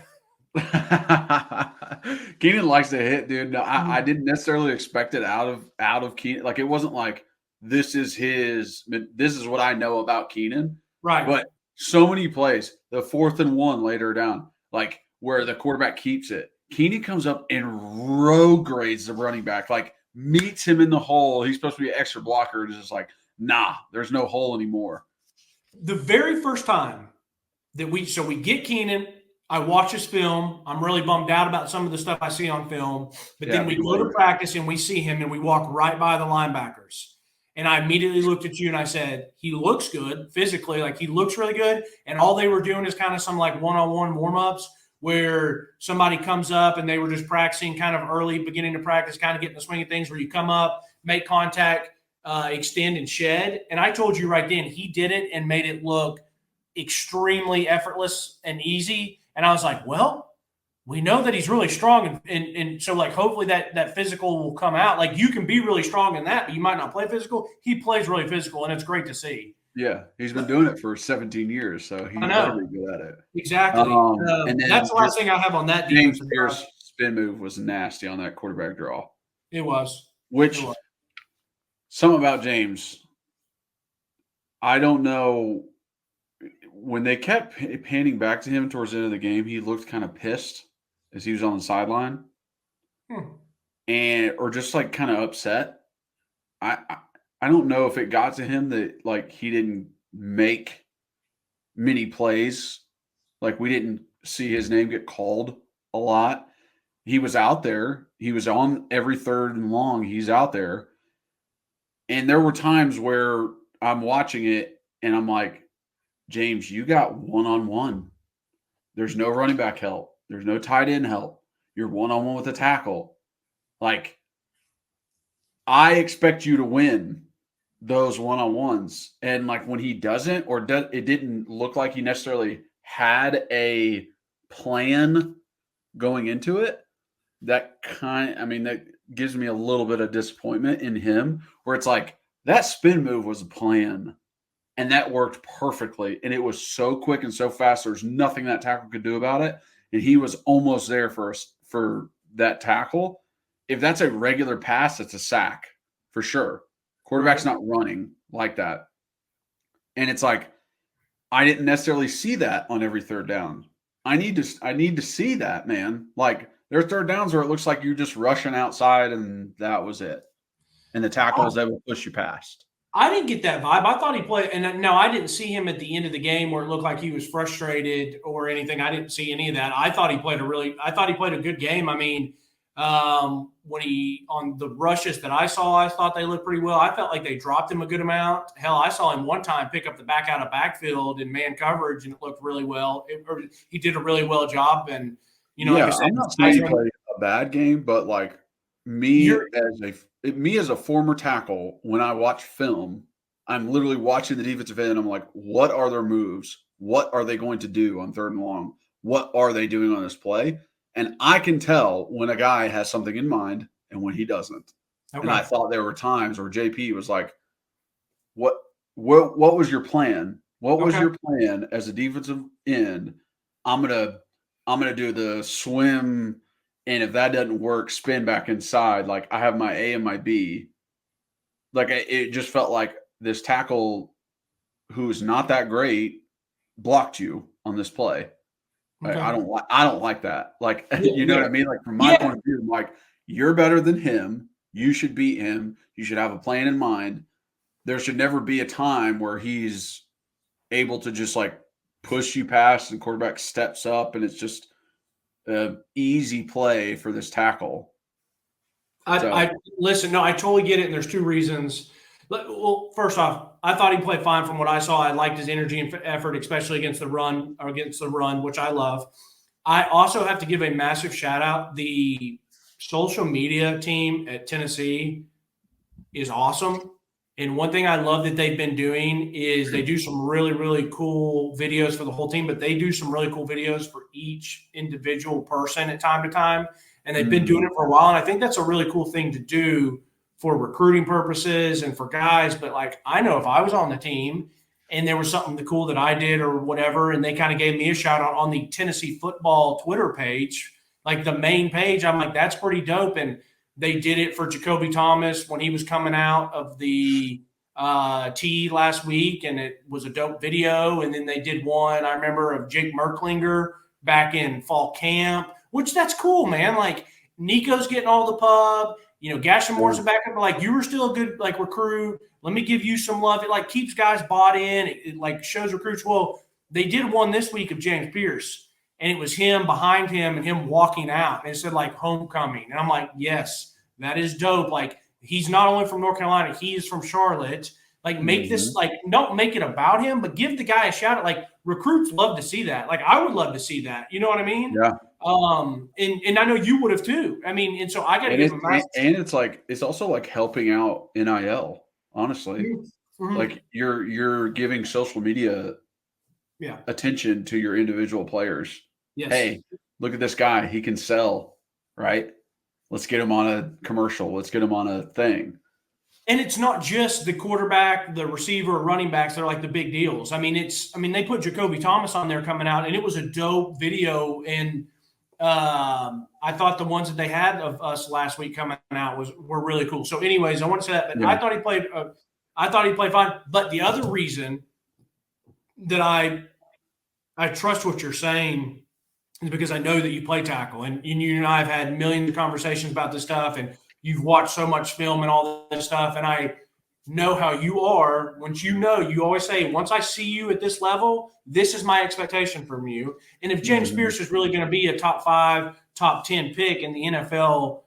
Keenan likes to hit, dude. No, I didn't necessarily expect it out of Keenan. Like, it wasn't like this is what I know about Keenan. Right. But so many plays, the 4th and 1 later down, like where the quarterback keeps it. Keenan comes up and road grades the running back, like meets him in the hole. He's supposed to be an extra blocker. It's just like, nah, there's no hole anymore. The very first time that we get Keenan, I watch his film. I'm really bummed out about some of the stuff I see on film. But then we go to practice and we see him and we walk right by the linebackers. And I immediately looked at you and I said, he looks good physically. Like, he looks really good. And all they were doing is kind of some like one-on-one warm-ups where somebody comes up and they were just practicing kind of early, beginning to practice, kind of getting the swing of things where you come up, make contact, extend and shed. And I told you right then, he did it and made it look extremely effortless and easy. And I was like, well, we know that he's really strong. And so, like, hopefully that physical will come out. Like, you can be really strong in that, but you might not play physical. He plays really physical, and it's great to see. Yeah, he's been doing it for 17 years, so he's very good at it. Exactly. And that's the last thing I have on that defense. James Pierce's spin move was nasty on that quarterback draw. It was. Something about James, I don't know. When they kept panning back to him towards the end of the game, he looked kind of pissed as he was on the sideline, or just like kind of upset. I don't know if it got to him that like he didn't make many plays, like we didn't see his name get called a lot. He was out there. He was on every 3rd and long. He's out there, and there were times where I'm watching it and I'm like, James, you got one-on-one. There's no running back help. There's no tight end help. You're one-on-one with a tackle. Like, I expect you to win those one-on-ones. And, like, when he doesn't, it didn't look like he necessarily had a plan going into it, that gives me a little bit of disappointment in him, where it's like, that spin move was a plan. And that worked perfectly. And it was so quick and so fast. There's nothing that tackle could do about it. And he was almost there for that tackle. If that's a regular pass, it's a sack for sure. Quarterback's not running like that. And it's like, I didn't necessarily see that on every 3rd down. I need to see that, man. Like, there are 3rd downs where it looks like you're just rushing outside and that was it. And the tackle was able to push you past. I didn't get that vibe. I thought he played, and no, I didn't see him at the end of the game where it looked like he was frustrated or anything. I didn't see any of that. I thought he played a good game. I mean, when on the rushes that I saw, I thought they looked pretty well. I felt like they dropped him a good amount. Hell, I saw him one time pick up the back out of backfield in man coverage, and it looked really well. He did a really well job, and like I said, I'm not saying he played a bad game, but like me as a former tackle, when I watch film, I'm literally watching the defensive end. I'm like, what are their moves? What are they going to do on 3rd and long? What are they doing on this play? And I can tell when a guy has something in mind and when he doesn't. Okay. And I thought there were times where JP was like, what was your plan? What was your plan as a defensive end? I'm gonna do the swim, and if that doesn't work, spin back inside. Like, I have my A and my B. Like, it just felt like this tackle, who's not that great, blocked you on this play. Okay. I don't like that. Like, you know what I mean? Like, from my point of view, I'm like, you're better than him. You should beat him. You should have a plan in mind. There should never be a time where he's able to just like push you past and quarterback steps up and it's just an easy play for this tackle. I listen, no, I totally get it. And there's 2 reasons. Well, first off, I thought he played fine from what I saw. I liked his energy and effort, especially against the run, which I love. I also have to give a massive shout out. The social media team at Tennessee is awesome. And one thing I love that they've been doing is they do some really, really cool videos for the whole team, but they do some really cool videos for each individual person at time to time. And they've been doing it for a while. And I think that's a really cool thing to do for recruiting purposes and for guys. But like, I know if I was on the team and there was something cool that I did or whatever, and they kind of gave me a shout out on the Tennessee football Twitter page, like the main page. I'm like, that's pretty dope. And they did it for Jacoby Thomas when he was coming out of the tee last week, and it was a dope video. And then they did one, I remember, of Jake Merklinger back in fall camp, which that's cool, man. Like Nico's getting all the pub, Gashamore's a backup, but like you were still a good like recruit. Let me give you some love. It like keeps guys bought in. It like shows recruits. Well, they did one this week of James Pierce, and it was him behind him and him walking out. And it said like homecoming. And I'm like, yes, that is dope. Like he's not only from North Carolina, he is from Charlotte. Like make this like don't make it about him, but give the guy a shout out. Like recruits love to see that. Like I would love to see that. You know what I mean? Yeah. And I know you would have too. I mean, and so I got to give him and it's like it's also like helping out NIL. Honestly, like you're giving social media attention to your individual players. Yes. Hey, look at this guy. He can sell, right? Let's get him on a commercial. Let's get him on a thing. And it's not just the quarterback, the receiver, running backs that are like the big deals. I mean, they put Jacoby Thomas on there coming out, and it was a dope video. And I thought the ones that they had of us last week coming out were really cool. So, anyways, I want to say that, but I thought he played. I thought he played fine. But the other reason that I trust what you're saying is because I know that you play tackle, and you and I have had millions of conversations about this stuff, and you've watched so much film and all this stuff, and I know how you are. Once you always say, once I see you at this level, this is my expectation from you. And if James Pierce is really going to be a top 5, top 10 pick in the NFL,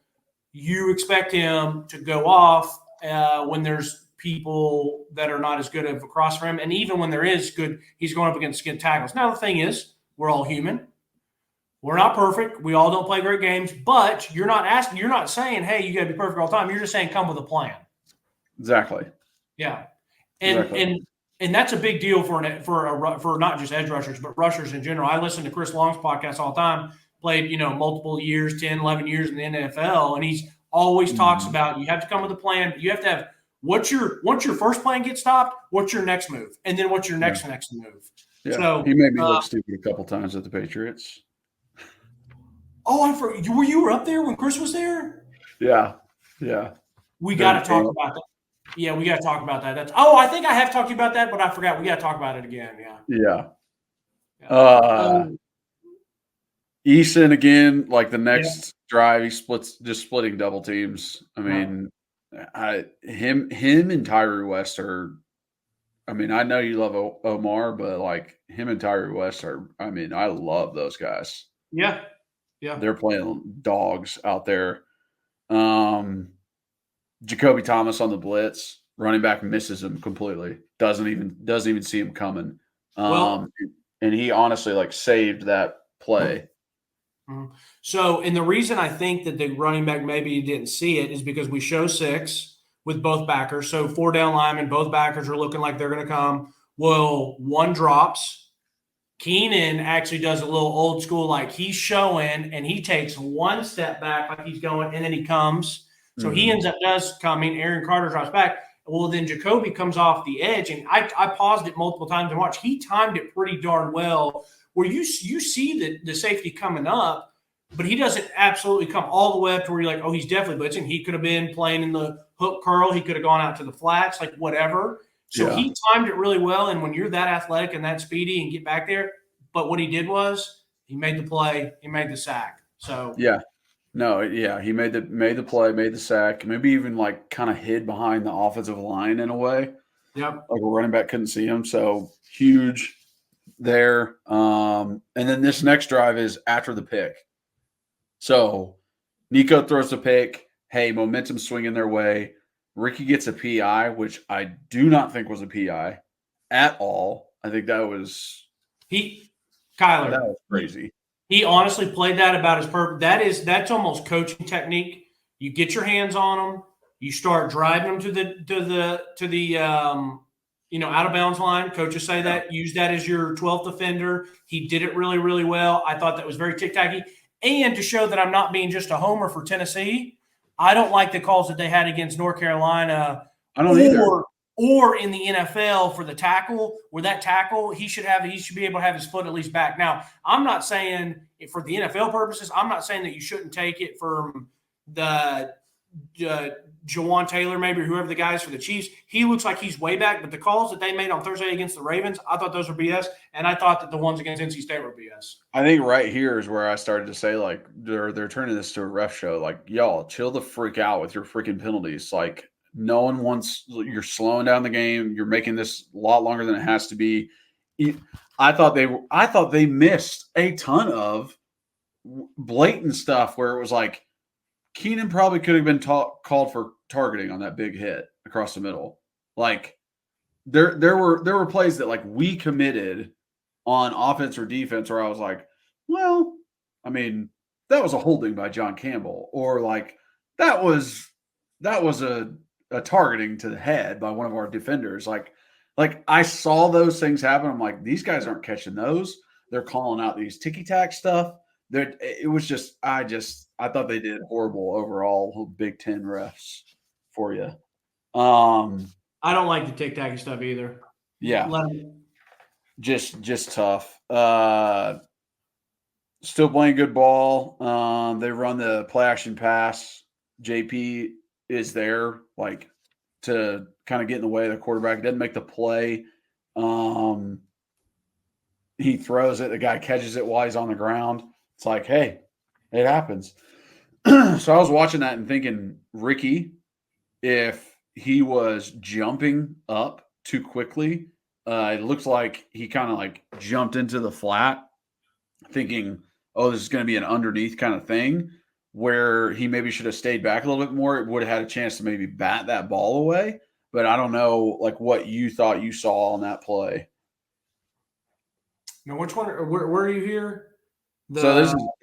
you expect him to go off when there's people that are not as good across from him. And even when there is good, he's going up against good tackles. Now, the thing is, we're all human. We're not perfect. We all don't play great games, but you're not saying, hey, you got to be perfect all the time. You're just saying come with a plan. Exactly. Yeah. And that's a big deal for not just edge rushers, but rushers in general. I listen to Chris Long's podcast all the time, played, multiple years, 10, 11 years in the NFL. And he's always talks about, you have to come with a plan, but you have to have, once your first plan gets stopped, what's your next move? And then what's your next move? Yeah. So he made me look stupid a couple times at the Patriots. Oh, you were up there when Chris was there? Yeah. Yeah. We got to talk about that. Yeah, we got to talk about that. I think I have talked to you about that, but I forgot. We got to talk about it again. Yeah. Yeah. Eason again, like the next drive, he's splitting double teams. I mean, him and Tyree West are. I mean, I know you love Omar, but like him and Tyree West are. I mean, I love those guys. Yeah. Yeah. They're playing dogs out there. Jacoby Thomas on the blitz, running back misses him completely. Doesn't even see him coming. And he honestly like saved that play. So, and the reason I think that the running back maybe didn't see it is because we show 6 with both backers. So 4 down linemen, both backers are looking like they're going to come. Well, one drops. Keenan actually does a little old school, like he's showing, and he takes one step back like he's going, and then he comes. So he ends up coming. Aaron Carter drops back. Well, then Jacoby comes off the edge, and I paused it multiple times and watched. He timed it pretty darn well where you see the safety coming up, but he doesn't absolutely come all the way up to where you're like, oh, he's definitely blitzing. He could have been playing in the hook curl. He could have gone out to the flats, like whatever. So he timed it really well, and when you're that athletic and that speedy and get back there, but what he did was he made the play, he made the sack. So he made the play, made the sack, maybe even like kind of hid behind the offensive line in a way. Yep. Like a running back couldn't see him, so huge there. And then this next drive is after the pick. So Nico throws the pick. Hey, momentum swinging their way. Ricky gets a PI, which I do not think was a PI at all. I think that was Kyler. That was crazy. He honestly played that about his purpose. That's almost coaching technique. You get your hands on them. You start driving them to the out of bounds line. Coaches say that. Use that as your 12th defender. He did it really, really well. I thought that was very tic-tacky. And to show that I'm not being just a homer for Tennessee, I don't like the calls that they had against North Carolina. I don't either. or in the NFL for the tackle, where that tackle, he should be able to have his foot at least back. Now, I'm not saying for the NFL purposes, I'm not saying that you shouldn't take it from the Jawan Taylor, maybe, or whoever the guy is for the Chiefs. He looks like he's way back, but the calls that they made on Thursday against the Ravens, I thought those were BS, and I thought that the ones against NC State were BS. I think right here is where I started to say, like, they're turning this to a ref show. Like, y'all, chill the freak out with your freaking penalties. Like, no one wants – you're slowing down the game. You're making this a lot longer than it has to be. I thought they missed a ton of blatant stuff where it was like Keenan probably could have been called for targeting on that big hit across the middle. Like, there were plays that, like, we committed on offense or defense where I was like, well, I mean, that was a holding by John Campbell, or like that was a targeting to the head by one of our defenders. Like I saw those things happen. I'm like, these guys aren't catching those. They're calling out these ticky-tack stuff. It was just I thought they did horrible overall. Big Ten refs for you. I don't like the tic-tacky stuff either. Yeah. Just tough. Still playing good ball. They run the play action pass. JP is there, like, to kind of get in the way of the quarterback. He doesn't make the play. He throws it. The guy catches it while he's on the ground. It's like, hey, it happens. So I was watching that and thinking, Ricky, if he was jumping up too quickly, it looks like he kind of like jumped into the flat thinking, oh, this is going to be an underneath kind of thing, where he maybe should have stayed back a little bit more. It would have had a chance to maybe bat that ball away. But I don't know, like, what you thought you saw on that play. Now, which one? Where are you here?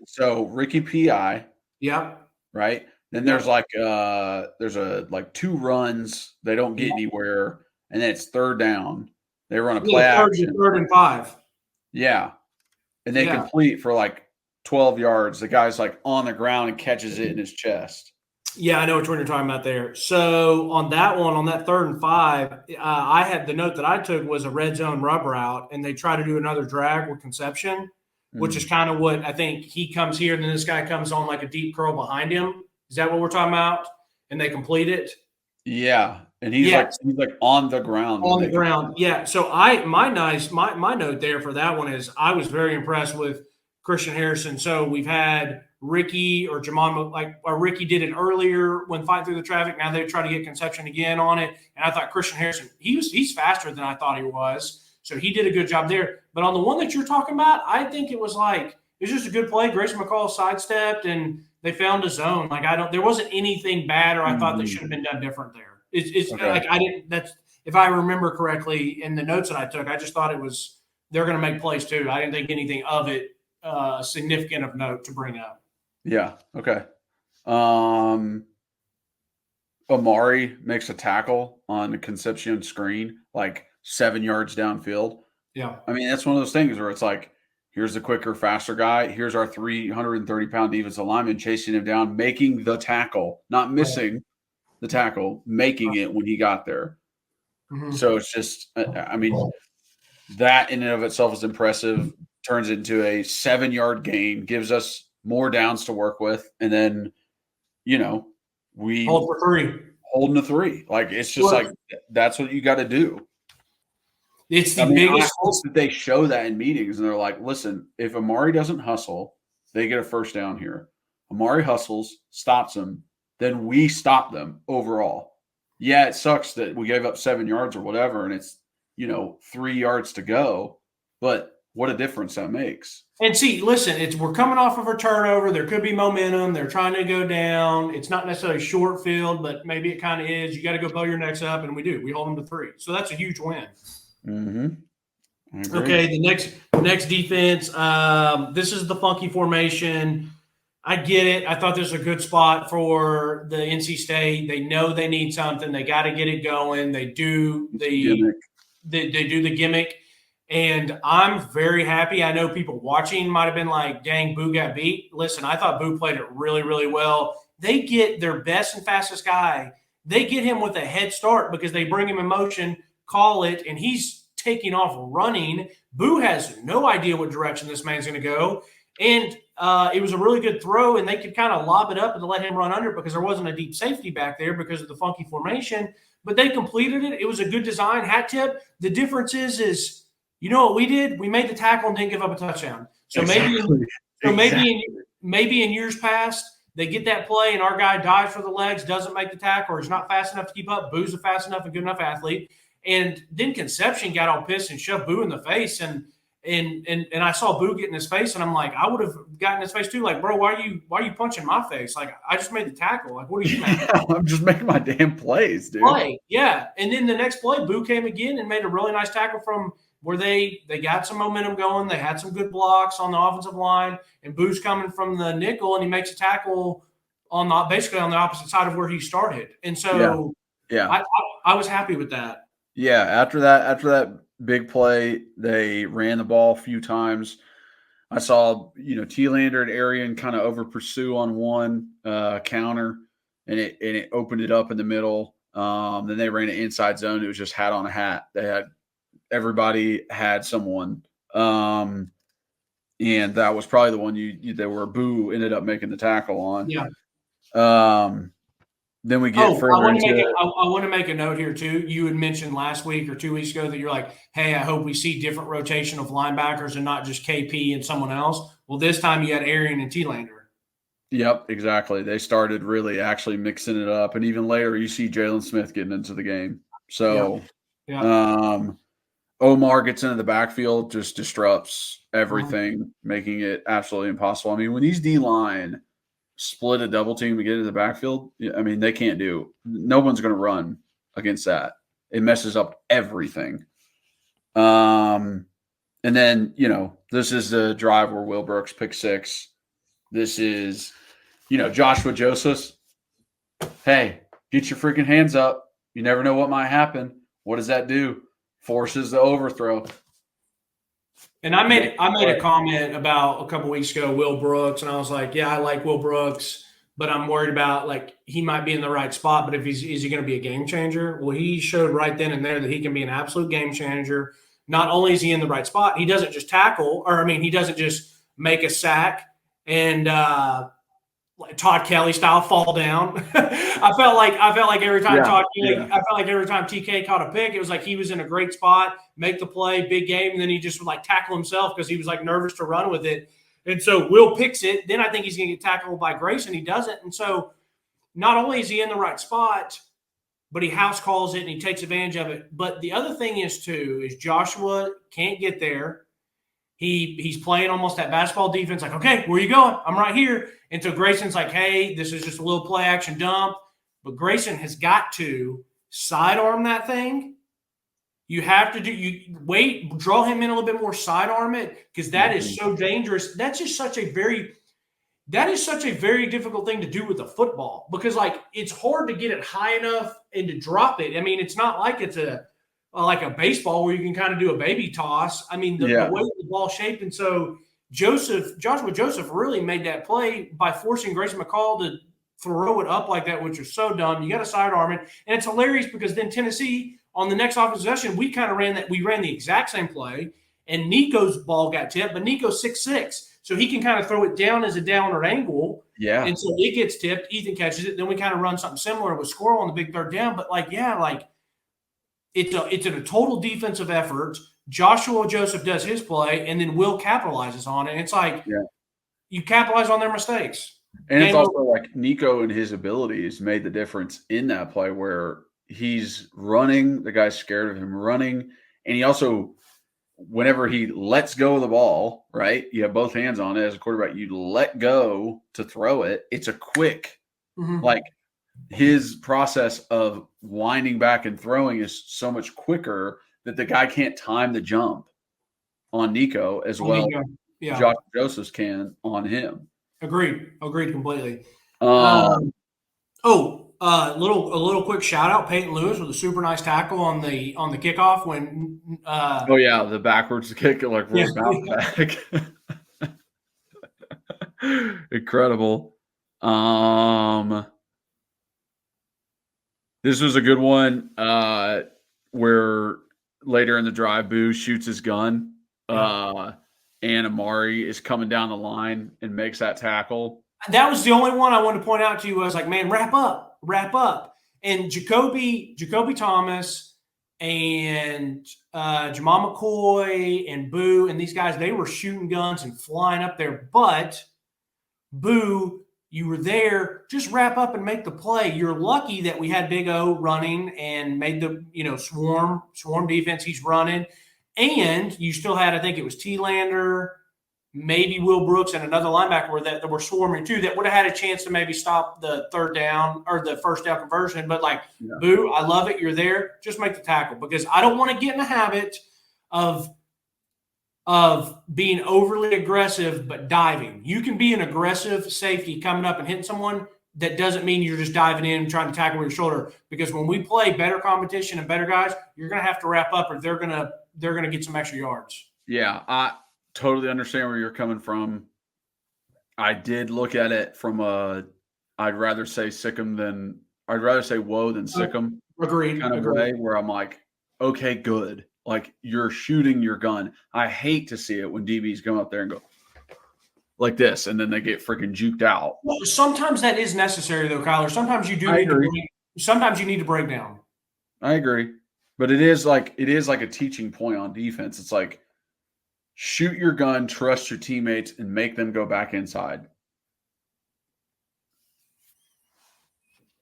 So Ricky P.I. Yep. Right. Then there's like two runs. They don't get anywhere. And then it's third down. They run a play action. Third and 5. Yeah. And they complete for like 12 yards. The guy's like on the ground and catches it in his chest. Yeah, I know which one you're talking about there. So on that one, on that 3rd and 5, I had the note that I took was a red zone rub route, and they try to do another drag with Conception, which is kind of what I think he comes here, and then this guy comes on like a deep curl behind him. Is that what we're talking about? And they complete it? Yeah. And he's like on the ground. On the ground. Yeah. So my note there for that one is I was very impressed with Christian Harrison. So we've had Ricky or Jamon, Ricky did it earlier when fighting through the traffic. Now they try to get Conception again on it. And I thought Christian Harrison, he's faster than I thought he was. So he did a good job there. But on the one that you're talking about, I think it was just a good play. Grayson McCall sidestepped and they found a zone. There wasn't anything bad or I thought they should have been done different there. It's okay. Like I didn't. That's if I remember correctly in the notes that I took. I just thought it was they're going to make plays too. I didn't think anything of it significant of note to bring up. Yeah. Okay. Amari makes a tackle on the Concepcion screen, like 7 yards downfield. Yeah. I mean, that's one of those things where it's like, here's the quicker, faster guy. Here's our 330-pound defensive lineman chasing him down, making the tackle, not missing the tackle, making it when he got there. Mm-hmm. So it's just, I mean, that in and of itself is impressive. Turns into a 7-yard gain, gives us more downs to work with, and then, we hold for 3. Holding a 3. Like, it's just that's what you got to do. It's the biggest. I hope that they show that in meetings, and they're like, listen, if Amari doesn't hustle, they get a first down here. Amari hustles, stops them, then we stop them overall. Yeah, it sucks that we gave up 7 yards or whatever, and it's, 3 yards to go, but what a difference that makes. And see, listen, we're coming off of a turnover. There could be momentum. They're trying to go down. It's not necessarily short field, but maybe it kind of is. You got to go bow your necks up, and we do. We hold them to 3. So that's a huge win. Mm-hmm. Okay, the next defense. This is the funky formation. I get it. I thought this was a good spot for the NC State. They know they need something. They got to get it going. They do the gimmick. And I'm very happy. I know people watching might have been like, dang, Boo got beat. Listen, I thought Boo played it really, really well. They get their best and fastest guy. they get him with a head start because they bring him in motion, call it, and he's taking off running. Boo has no idea what direction this man's going to go. And it was a really good throw, and they could kind of lob it up and let him run under because there wasn't a deep safety back there because of the funky formation. But they completed it. It was a good design, hat tip. The difference is you know what we did? We made the tackle and didn't give up a touchdown. So maybe in years past, they get that play and our guy dives for the legs, doesn't make the tackle, or is not fast enough to keep up. Boo's a fast enough and good enough athlete. And then Conception got all pissed and shoved Boo in the face. And I saw Boo get in his face, and I'm like, I would have gotten in his face too. Like, bro, why are you punching my face? Like, I just made the tackle. Like, what are you mad? I'm just making my damn plays, dude. Play, yeah. And then the next play, Boo came again and made a really nice tackle from where they got some momentum going. They had some good blocks on the offensive line, and Boo's coming from the nickel, and he makes a tackle basically on the opposite side of where he started. And so, yeah. I was happy with that. Yeah, after that big play, they ran the ball a few times. I saw, T-Lander and Arian kind of over pursue on one counter, and it opened it up in the middle. Then they ran an inside zone. It was just hat on a hat. Everybody had someone. And that was probably the one where Boo ended up making the tackle on. Yeah. Then we get further into it. I want to make a note here, too. You had mentioned last week or 2 weeks ago that you're like, hey, I hope we see different rotation of linebackers and not just KP and someone else. Well, this time you had Arian and T-Lander. Yep, exactly. They started really actually mixing it up. And even later, you see Jalen Smith getting into the game. So Omar gets into the backfield, just disrupts everything, making it absolutely impossible. I mean, when these D-line split a double team to get into the backfield, I mean, they can't do – no one's going to run against that. It messes up everything. And then, this is the drive where Will Brooks pick six. This is, Joshua Josephs. Hey, get your freaking hands up. You never know what might happen. What does that do? Forces the overthrow. And I made a comment about a couple weeks ago, Will Brooks, and I was like, yeah, I like Will Brooks, but I'm worried about, like, he might be in the right spot, but is he going to be a game changer? Well, he showed right then and there that he can be an absolute game changer. Not only is he in the right spot, he doesn't just tackle, he doesn't just make a sack and Todd Kelly style fall down. I felt like every time every time TK caught a pick, it was like he was in a great spot, make the play, big game, and then he just would like tackle himself because he was like nervous to run with it. And so Will picks it. Then I think he's going to get tackled by Grayson. He doesn't. And so not only is he in the right spot, but he house calls it and he takes advantage of it. But the other thing is Joshua can't get there. He's playing almost that basketball defense, like, okay, where you going? I'm right here. And so Grayson's like, hey, this is just a little play action dump. But Grayson has got to sidearm that thing. You have to draw him in a little bit more, sidearm it, because that is so dangerous. That is such a very difficult thing to do with a football because, like, it's hard to get it high enough and to drop it. I mean, it's not like it's like a baseball where you can kind of do a baby toss. I mean, the way the ball shaped. And so Joshua Joseph really made that play by forcing Grayson McCall to throw it up like that, which was so dumb. You got to sidearm it. And it's hilarious because then Tennessee, on the next offensive possession, we ran the exact same play, and Nico's ball got tipped, but Nico's 6'6", so he can kind of throw it down as a downward angle. Yeah. And so it gets tipped. Ethan catches it. Then we kind of run something similar with Squirrel on the big third down. But, it's a total defensive effort. Joshua Joseph does his play, and then Will capitalizes on it. It's like you capitalize on their mistakes. And it's also like Nico and his abilities made the difference in that play where he's running, the guy's scared of him running, and he also, whenever he lets go of the ball, right, you have both hands on it as a quarterback, you let go to throw it. It's a quick, his process of winding back and throwing is so much quicker that the guy can't time the jump on Nico as well. Josh Josephs can on him. Agreed completely. A little quick shout out, Peyton Lewis with a super nice tackle on the kickoff when. The backwards kick, like rolled back. Incredible. This was a good one where later in the drive, Boo shoots his gun. And Amari is coming down the line and makes that tackle. That was the only one I wanted to point out to you. I was like, man, wrap up. And Jacoby Thomas and Jamal McCoy and Boo and these guys, they were shooting guns and flying up there. But Boo, you were there. Just wrap up and make the play. You're lucky that we had Big O running and made the swarm defense he's running. And you still had, I think it was T-Lander, maybe Will Brooks, and another linebacker that were swarming too that would have had a chance to maybe stop the third down or the first down conversion. But Boo, I love it. You're there. Just make the tackle because I don't want to get in the habit of being overly aggressive but diving. You can be an aggressive safety coming up and hitting someone. That doesn't mean you're just diving in and trying to tackle with your shoulder. Because when we play better competition and better guys, you're going to have to wrap up or they're going to get some extra yards. Yeah, I totally understand where you're coming from. I did look at it from I'd rather say whoa than sick 'em. Agreed. Kind of way where I'm like, okay, good. Like you're shooting your gun. I hate to see it when DBs come up there and go like this, and then they get freaking juked out. Well, sometimes that is necessary, though, Kyler. Sometimes you do. Sometimes you need to break down. I agree, but it is like a teaching point on defense. It's like shoot your gun, trust your teammates, and make them go back inside.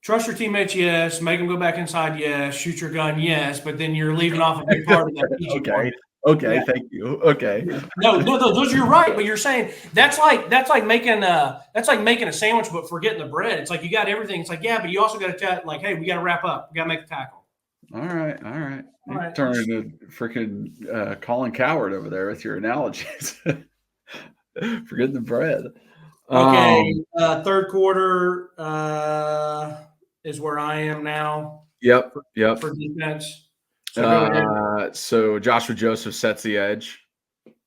Trust your teammates, yes. Make them go back inside, yes. Shoot your gun, yes. But then you're leaving off a big part of that teaching point. Okay, yeah. Thank you. Okay. No, those you're right, but you're saying that's like making a sandwich but forgetting the bread. It's like you got everything. It's like, yeah, but you also got to tell hey, we got to wrap up. We got to make the tackle. All right. Turning into freaking Colin Coward over there with your analogies. Forgetting the bread. Okay, third quarter is where I am now. Yep. For defense. So Joshua Joseph sets the edge,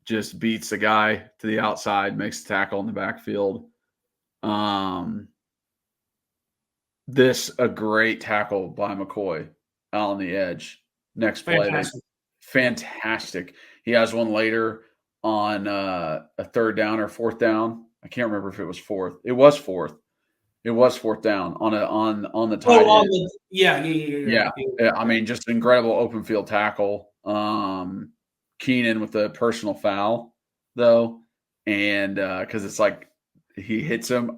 just beats the guy to the outside, makes the tackle in the backfield. This a great tackle by McCoy out on the edge. Next play, fantastic. He has one later on a third down or fourth down. I can't remember if it was fourth. It was fourth. It was fourth down on the tight end. Yeah. I mean, just an incredible open field tackle. Keenan with the personal foul though, and because it's like he hits him.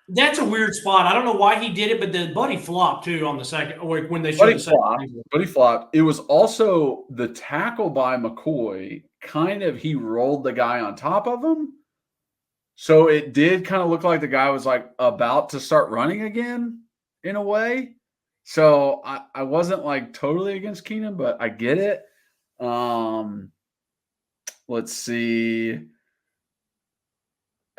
That's a weird spot. I don't know why he did it, but the buddy flopped too on the second. Or when they showed the second. Buddy flopped. It was also the tackle by McCoy. Kind of, he rolled the guy on top of him. So it did kind of look like the guy was like about to start running again in a way. So I wasn't like totally against Keenan, but I get it. Let's see.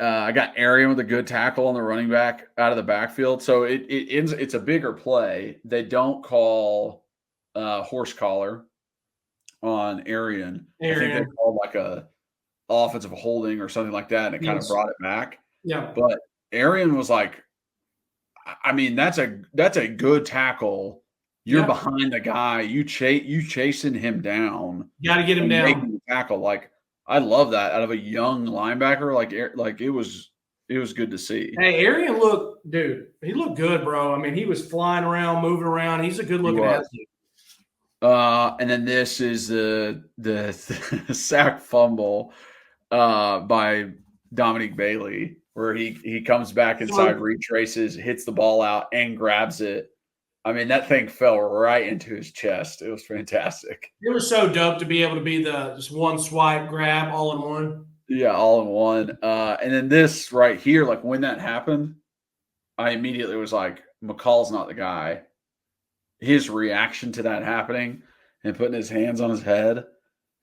I got Arian with a good tackle on the running back out of the backfield. So it's a bigger play. They don't call horse collar on Arian. I think they called like a offensive holding or something like that, and it kind of brought it back. Yeah. But Arian was like, I mean, that's a good tackle. You're behind the guy. You chasing him down. You got to get him down. Making the tackle. Like, I love that out of a young linebacker. Like it was good to see. Hey, Arian he looked good, bro. I mean, he was flying around, moving around. He's a good looking athlete. And then this is the sack fumble by Dominique Bailey, where he comes back inside, retraces, hits the ball out, and grabs it. I mean, that thing fell right into his chest. It was fantastic. It was so dope to be able to be just one swipe, grab, all in one. Yeah, all in one. And then this right here, like when that happened, I immediately was like, McCall's not the guy. His reaction to that happening and putting his hands on his head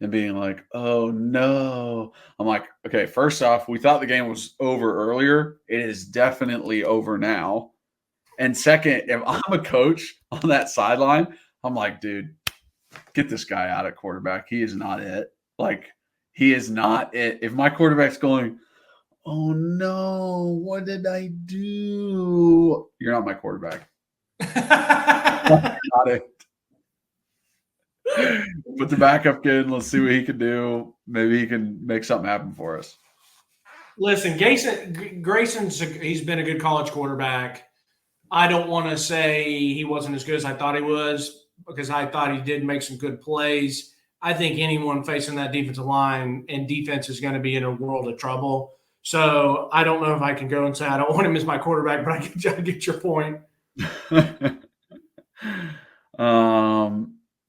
and being like, oh, no. I'm like, okay, first off, we thought the game was over earlier. It is definitely over now. And second, if I'm a coach on that sideline, I'm like, dude, get this guy out at quarterback. He is not it. Like, he is not it. If my quarterback's going, oh, no, what did I do? You're not my quarterback. got it. Put the backup in. Let's see what he can do. Maybe he can make something happen for us. Listen, Grayson's he's been a good college quarterback. I don't want to say he wasn't as good as I thought he was because I thought he did make some good plays. I think anyone facing that defensive line and defense is going to be in a world of trouble. So I don't know if I can go and say I don't want him as my quarterback, but I get your point.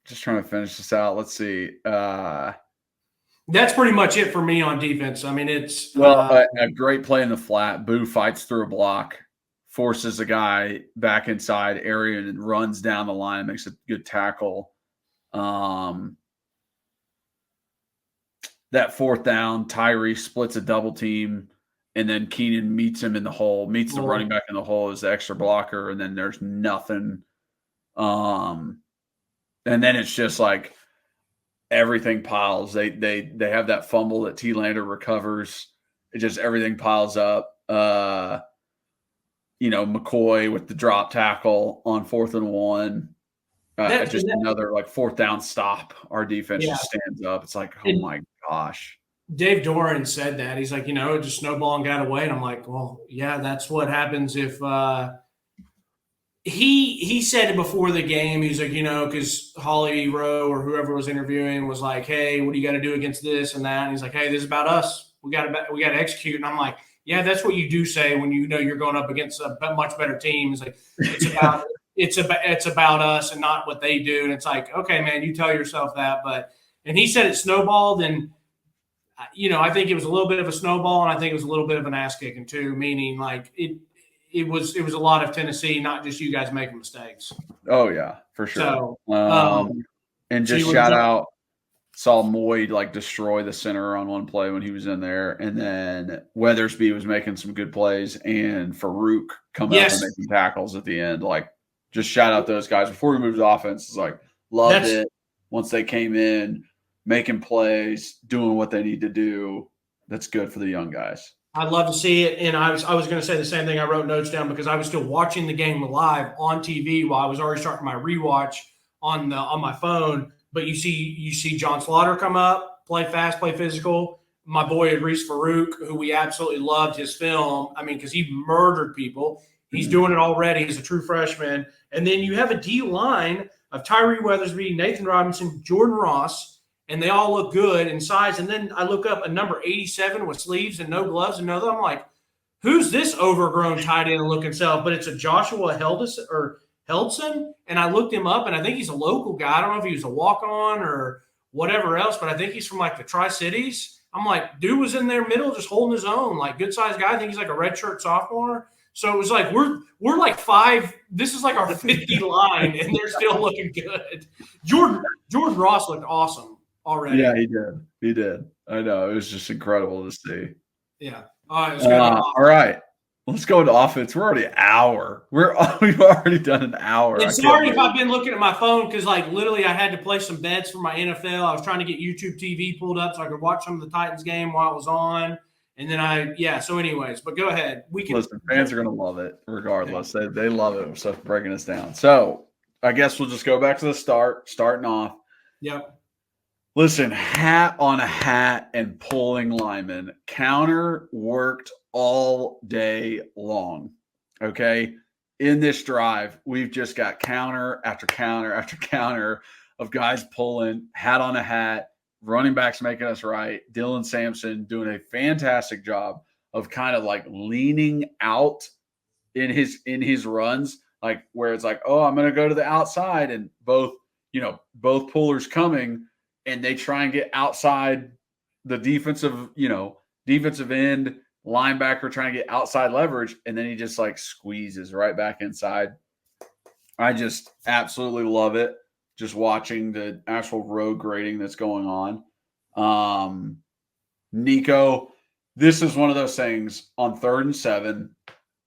Just trying to finish this out. Let's see. That's pretty much it for me on defense. I mean, it's a great play in the flat. Boo fights through a block, forces a guy back inside area, and runs down the line, makes a good tackle. That fourth down, Tyree splits a double team, and then Keenan meets him in the hole, meets the running back in the hole as the extra blocker, and then there's nothing. And then it's just like everything piles. They have that fumble that T-Lander recovers. It just everything piles up. McCoy with the drop tackle on 4th and 1. Another like 4th down stop. Our defense just stands up. It's like, oh my gosh. Dave Doran said that. He's like, just snowball and got away. And I'm like, well, yeah, that's what happens if he said it before the game. He's like, because Holly Rowe or whoever was interviewing was like, hey, what do you got to do against this and that? And he's like, hey, this is about us. We got to execute. And I'm like, yeah, that's what you do say when you're going up against a much better team. It's like it's about us and not what they do. And it's like, okay, man, you tell yourself that. And he said it snowballed, and I think it was a little bit of a snowball, and I think it was a little bit of an ass kicking too. Meaning, like it was a lot of Tennessee, not just you guys making mistakes. Oh yeah, for sure. So, and just shout out. Saw Moyd like destroy the center on one play when he was in there, and then Weathersby was making some good plays, and Farouk coming up and making tackles at the end. Like, just shout out those guys before we moved to offense. It's like loved it once they came in, making plays, doing what they need to do. That's good for the young guys. I'd love to see it, and I was going to say the same thing. I wrote notes down because I was still watching the game live on TV while I was already starting my rewatch on my phone. But you see John Slaughter come up, play fast, play physical. My boy Reese Farouk, who we absolutely loved his film. I mean, because he murdered people. He's doing it already. He's a true freshman. And then you have a D line of Tyree Weathersby, Nathan Robinson, Jordan Ross, and they all look good in size. And then I look up a number 87 with sleeves and no gloves and I'm like, who's this overgrown tight end looking self? But it's a Joshua Heldson, and I looked him up, and I think he's a local guy. I don't know if he was a walk-on or whatever else, but I think he's from like the Tri-Cities. I'm like, dude was in their middle just holding his own, like good-sized guy. I think he's like a redshirt sophomore. So it was like we're like 5. This is like our 50 line, and they're still looking good. Jordan Ross looked awesome already. Yeah, he did. I know. It was just incredible to see. Yeah. All right. All right. Let's go to offense. We're already an hour. We've already done an hour. And sorry if I've been looking at my phone because, like, literally I had to play some bets for my NFL. I was trying to get YouTube TV pulled up so I could watch some of the Titans game while it was on. And then so anyways, but go ahead. Listen, fans are going to love it regardless. Yeah. They love it. So breaking us down. So I guess we'll just go back to the starting off. Yep. Listen, hat on a hat and pulling linemen. Counter worked all day long. Okay. In this drive, we've just got counter after counter after counter of guys pulling hat on a hat, running backs making us right. Dylan Sampson doing a fantastic job of kind of like leaning out in his runs, like where it's like, oh, I'm going to go to the outside, and both pullers coming, and they try and get outside the defensive end, linebacker trying to get outside leverage, and then he just like squeezes right back inside. I just absolutely love it. Just watching the actual road grading that's going on. Nico, this is one of those things on 3rd and 7.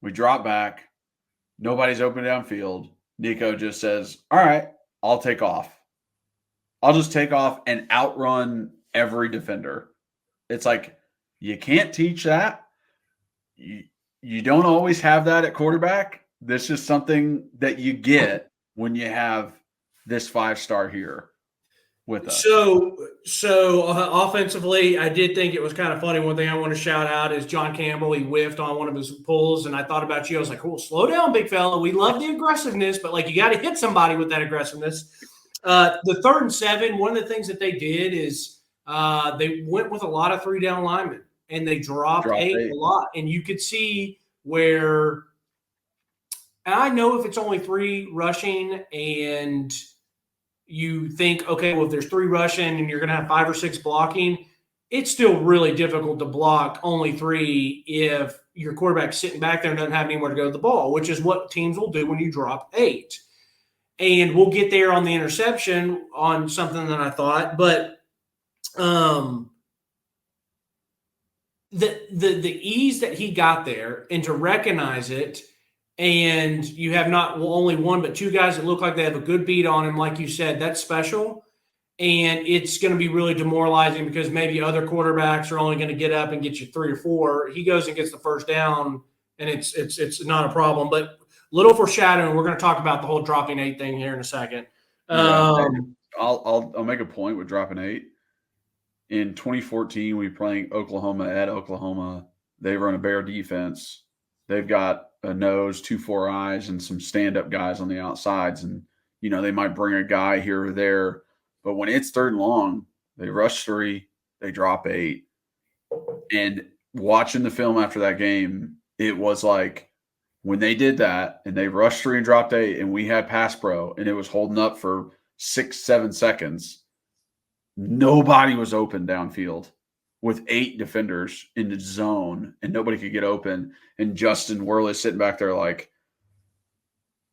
We drop back. Nobody's open downfield. Nico just says, all right, I'll take off. I'll just take off and outrun every defender. It's like, you can't teach that. You don't always have that at quarterback. This is something that you get when you have this 5-star here with us. So offensively, I did think it was kind of funny. One thing I want to shout out is John Campbell. He whiffed on one of his pulls, and I thought about you. I was like, cool, slow down, big fella. We love the aggressiveness, but like you got to hit somebody with that aggressiveness. The 3rd and 7, one of the things that they did is they went with a lot of 3-down linemen, and they dropped eight a lot. And you could see where – and I know if it's only 3 rushing and – you think, okay, well, if there's 3 rushing and you're going to have 5 or 6 blocking, it's still really difficult to block only 3 if your quarterback's sitting back there and doesn't have anywhere to go to the ball, which is what teams will do when you drop 8. And we'll get there on the interception on something that I thought, but the ease that he got there and to recognize it. And you have not only 1 but 2 guys that look like they have a good beat on him, like you said, that's special. And it's going to be really demoralizing because maybe other quarterbacks are only going to get up and get you 3 or 4. He goes and gets the first down, and it's not a problem. But little foreshadowing, we're going to talk about the whole dropping 8 thing here in a second. I'll make a point with dropping 8. In 2014, we playing Oklahoma at Oklahoma. They run a bear defense. They've got a nose, 2-4 eyes, and some stand-up guys on the outsides. And, they might bring a guy here or there. But when it's 3rd and long, they rush 3, they drop 8. And watching the film after that game, it was like when they did that and they rushed 3 and dropped 8 and we had pass pro and it was holding up for 6-7 seconds, nobody was open downfield with 8 defenders in the zone and nobody could get open. And Justin Worley sitting back there like,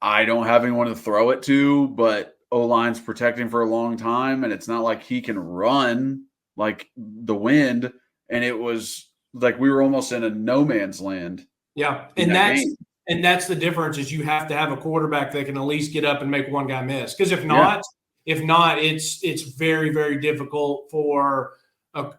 I don't have anyone to throw it to, but O-line's protecting for a long time, and it's not like he can run like the wind. And it was like we were almost in a no man's land. Yeah, and that's the difference is you have to have a quarterback that can at least get up and make one guy miss. Because if not, it's very, very difficult for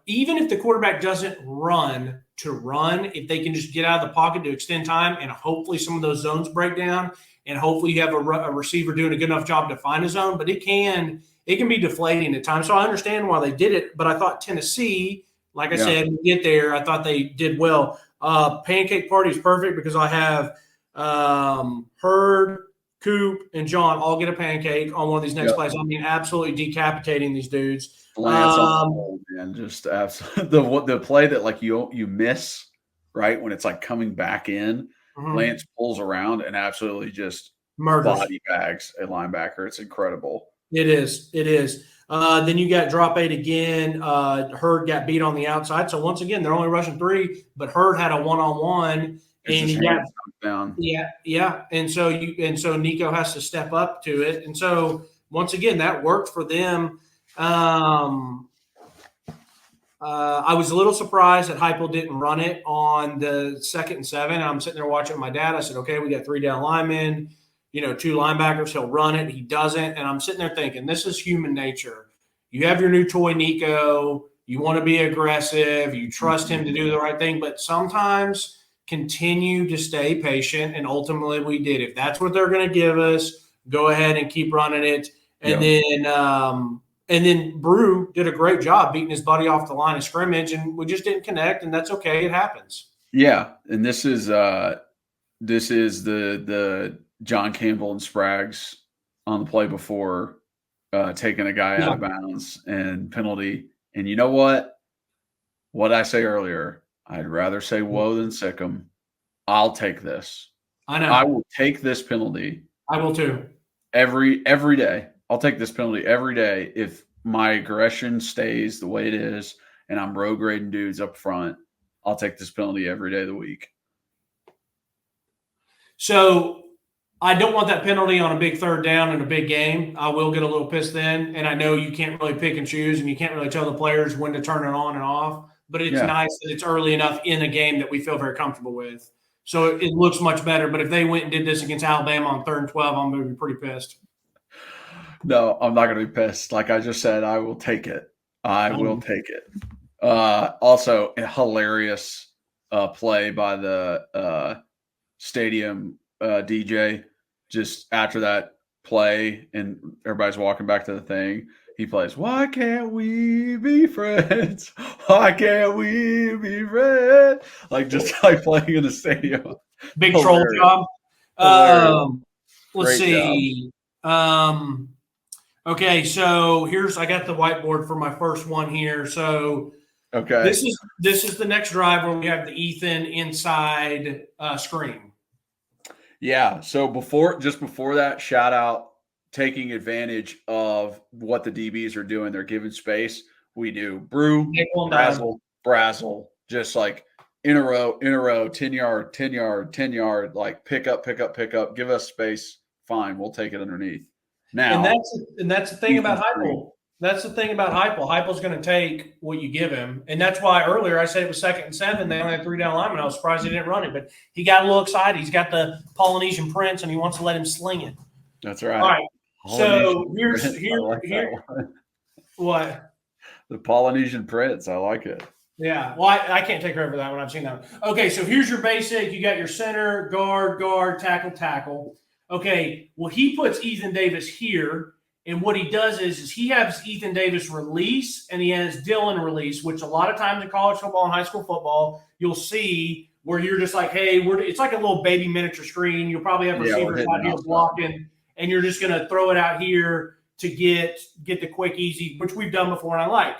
even if the quarterback doesn't run, if they can just get out of the pocket to extend time, and hopefully some of those zones break down, and hopefully you have a receiver doing a good enough job to find a zone, but it can be deflating at times. So I understand why they did it, but I thought Tennessee, like I said, when we get there, I thought they did well. Pancake Party is perfect because I have Hurd, Coop, and John all get a pancake on one of these next plays. I mean, absolutely decapitating these dudes. Man, just absolutely the play that like you miss right when it's like coming back in. Lance pulls around and absolutely just body bags a linebacker. It's incredible. It is. Then you got drop 8 again. Hurd got beat on the outside. So once again, they're only rushing 3, but Hurd had a one-on-one. And he got down. Yeah. And so Nico has to step up to it. And so once again, that worked for them. I was a little surprised that Heupel didn't run it on the 2nd and 7. I'm sitting there watching with my dad. I said, okay, we got 3 down linemen, 2 linebackers. He'll run it. He doesn't. And I'm sitting there thinking, this is human nature. You have your new toy, Nico. You want to be aggressive. You trust him to do the right thing. But sometimes continue to stay patient. And ultimately we did. If that's what they're going to give us, go ahead and keep running it. And then Brew did a great job beating his buddy off the line of scrimmage, and we just didn't connect, and that's okay. It happens. Yeah, and this is the John Campbell and Spraggs on the play before taking a guy out of bounds and penalty. And you know what? What I say earlier, I'd rather say whoa than sick 'em. I'll take this. I know. I will take this penalty. I will too. Every day. I'll take this penalty every day if my aggression stays the way it is and I'm road grading dudes up front. I'll take this penalty every day of the week. So I don't want that penalty on a big 3rd down in a big game. I will get a little pissed then, and I know you can't really pick and choose and you can't really tell the players when to turn it on and off, but it's nice that it's early enough in a game that we feel very comfortable with. So it looks much better, but if they went and did this against Alabama on 3rd and 12, I'm going to be pretty pissed. No, I'm not going to be pissed. Like I just said, I will take it. I will take it. Also, a hilarious play by the stadium DJ just after that play and everybody's walking back to the thing, he plays, "Why can't we be friends? Why can't we be friends?" Like just like playing in the stadium. Big Hilarious. troll job. Let's Great see. Okay, so I got the whiteboard for my first one here. So Okay. This is the next drive where we have the Ethan inside screen. Yeah. So before that, shout out taking advantage of what the DBs are doing. They're giving space. We do brew, brazzle, just like in a row, 10 yard, 10 yard, 10 yard, like pick up, give us space. Fine. We'll take it underneath. Now, and that's the thing about Heupel. That's the thing about Heupel. Heupel's going to take what you give him. And that's why earlier I said it was 2nd and 7. They only had 3 down linemen. I was surprised he didn't run it. But he got a little excited. He's got the Polynesian Prince, and he wants to let him sling it. That's right. All right. So here's what? The Polynesian Prince. I like it. Yeah. Well, I can't take credit for that one. I've seen that one. Okay, so here's your basic. You got your center, guard, tackle. Okay, well, he puts Ethan Davis here. And what he does is he has Ethan Davis release and he has Dylan release, which a lot of times in college football and high school football, you'll see where you're just like, hey, it's like a little baby miniature screen. You'll probably have receivers out here blocking, and you're just going to throw it out here to get the quick, easy, which we've done before and I like.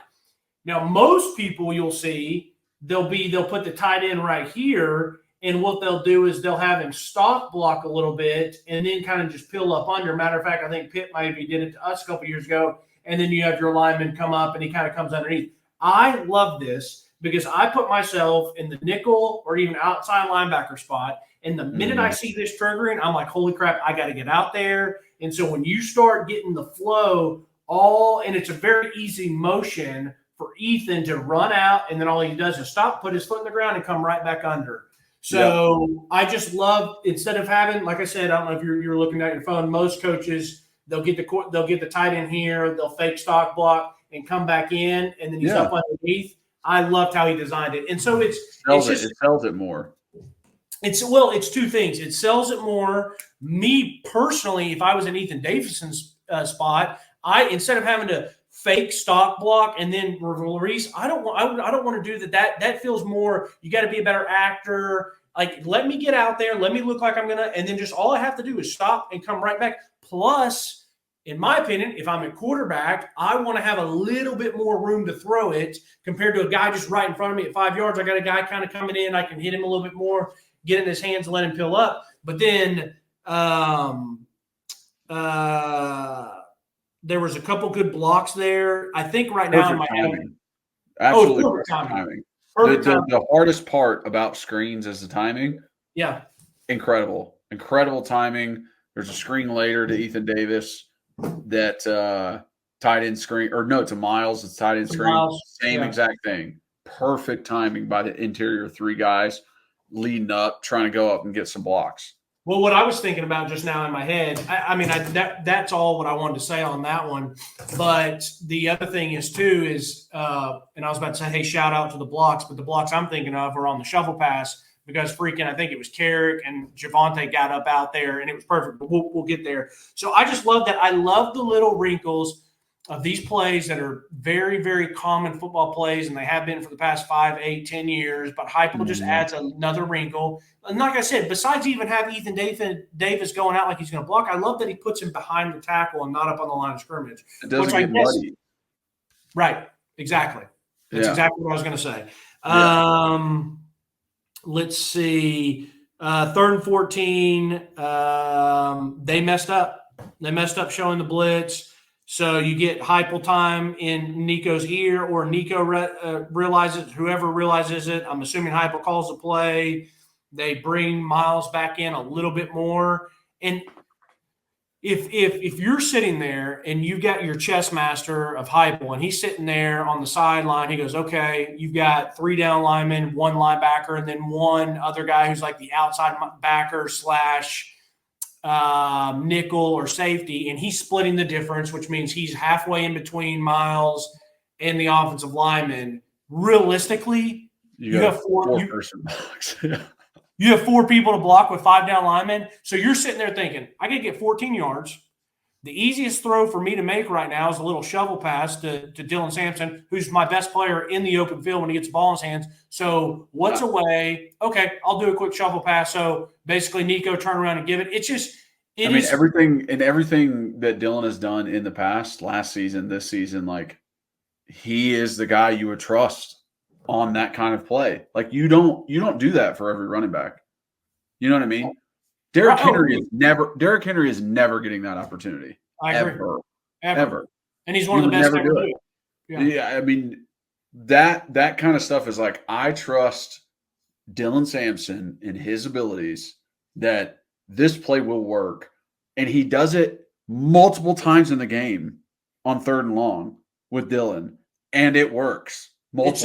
Now, most people you'll see, they'll put the tight end right here. And what they'll do is they'll have him stock block a little bit and then kind of just peel up under. Matter of fact, I think Pitt maybe did it to us a couple years ago. And then you have your lineman come up and he kind of comes underneath. I love this because I put myself in the nickel or even outside linebacker spot. And the minute I see this triggering, I'm like, holy crap, I got to get out there. And so when you start getting the flow and it's a very easy motion for Ethan to run out. And then all he does is stop, put his foot in the ground and come right back under. So I just love, instead of having, like I said, I don't know if you're looking at your phone, most coaches, they'll get the tight end here, they'll fake stock block and come back in, and then he's up underneath. I loved how he designed it. And so it sells it more. It's two things. It sells it more. Me personally, if I was in Ethan Davison's spot, instead of having to fake stock block and then release, I don't want to do that. That feels more, you got to be a better actor. Like, let me get out there, let me look like I'm gonna, and then just all I have to do is stop and come right back. Plus, in my opinion, if I'm a quarterback, I want to have a little bit more room to throw it compared to a guy just right in front of me at 5 yards. I got a guy kind of coming in, I can hit him a little bit more, get in his hands and let him peel up. But then there was a couple good blocks there. I think right now in my timing. Absolutely perfect timing. The hardest part about screens is the timing. Yeah. Incredible timing. There's a screen later to Ethan Davis that tight end screen, or no, to Miles. It's tight end screen. Same exact thing. Perfect timing by the interior 3 guys leading up, trying to go up and get some blocks. Well, what I was thinking about just now in my head, that's all what I wanted to say on that one. But the other thing is too is, and I was about to say, hey, shout out to the blocks, but the blocks I'm thinking of are on the shovel pass because I think it was Carrick and Javonte got up out there and it was perfect. But we'll get there. So I just love that. I love the little wrinkles of these plays that are very, very common football plays, and they have been for the past 5, 8, 10 years. But Heupel just adds another wrinkle. And like I said, besides even having Ethan Davis going out like he's going to block, I love that he puts him behind the tackle and not up on the line of scrimmage. It doesn't get muddy. Right. Exactly. That's exactly what I was going to say. Let's see. 3rd and 14. They messed up. They messed up showing the blitz. So you get Heupel time in Nico's ear, or Nico realizes, whoever realizes it. I'm assuming Heupel calls the play. They bring Miles back in a little bit more. And if you're sitting there and you've got your chess master of Heupel and he's sitting there on the sideline, he goes, okay, you've got 3 down linemen, 1 linebacker, and then 1 other guy who's like the outside backer / nickel or safety, and he's splitting the difference, which means he's halfway in between Miles and the offensive lineman. Realistically, you have 4 person blocks. You have 4 people to block with 5 down linemen. So you're sitting there thinking, I could get 14 yards. The easiest throw for me to make right now is a little shovel pass to Dylan Sampson, who's my best player in the open field when he gets the ball in his hands. So what's away? Okay, I'll do a quick shovel pass. So basically, Nico turn around and give it. It's just everything that Dylan has done in the past, last season, this season, like he is the guy you would trust on that kind of play. Like you don't do that for every running back. You know what I mean? Derrick Henry is never getting that opportunity. I agree. Ever. And he's one of the best ever do it. Yeah, I mean that kind of stuff is like I trust Dylan Sampson and his abilities that this play will work, and he does it multiple times in the game on 3rd and long with Dylan, and it works. It's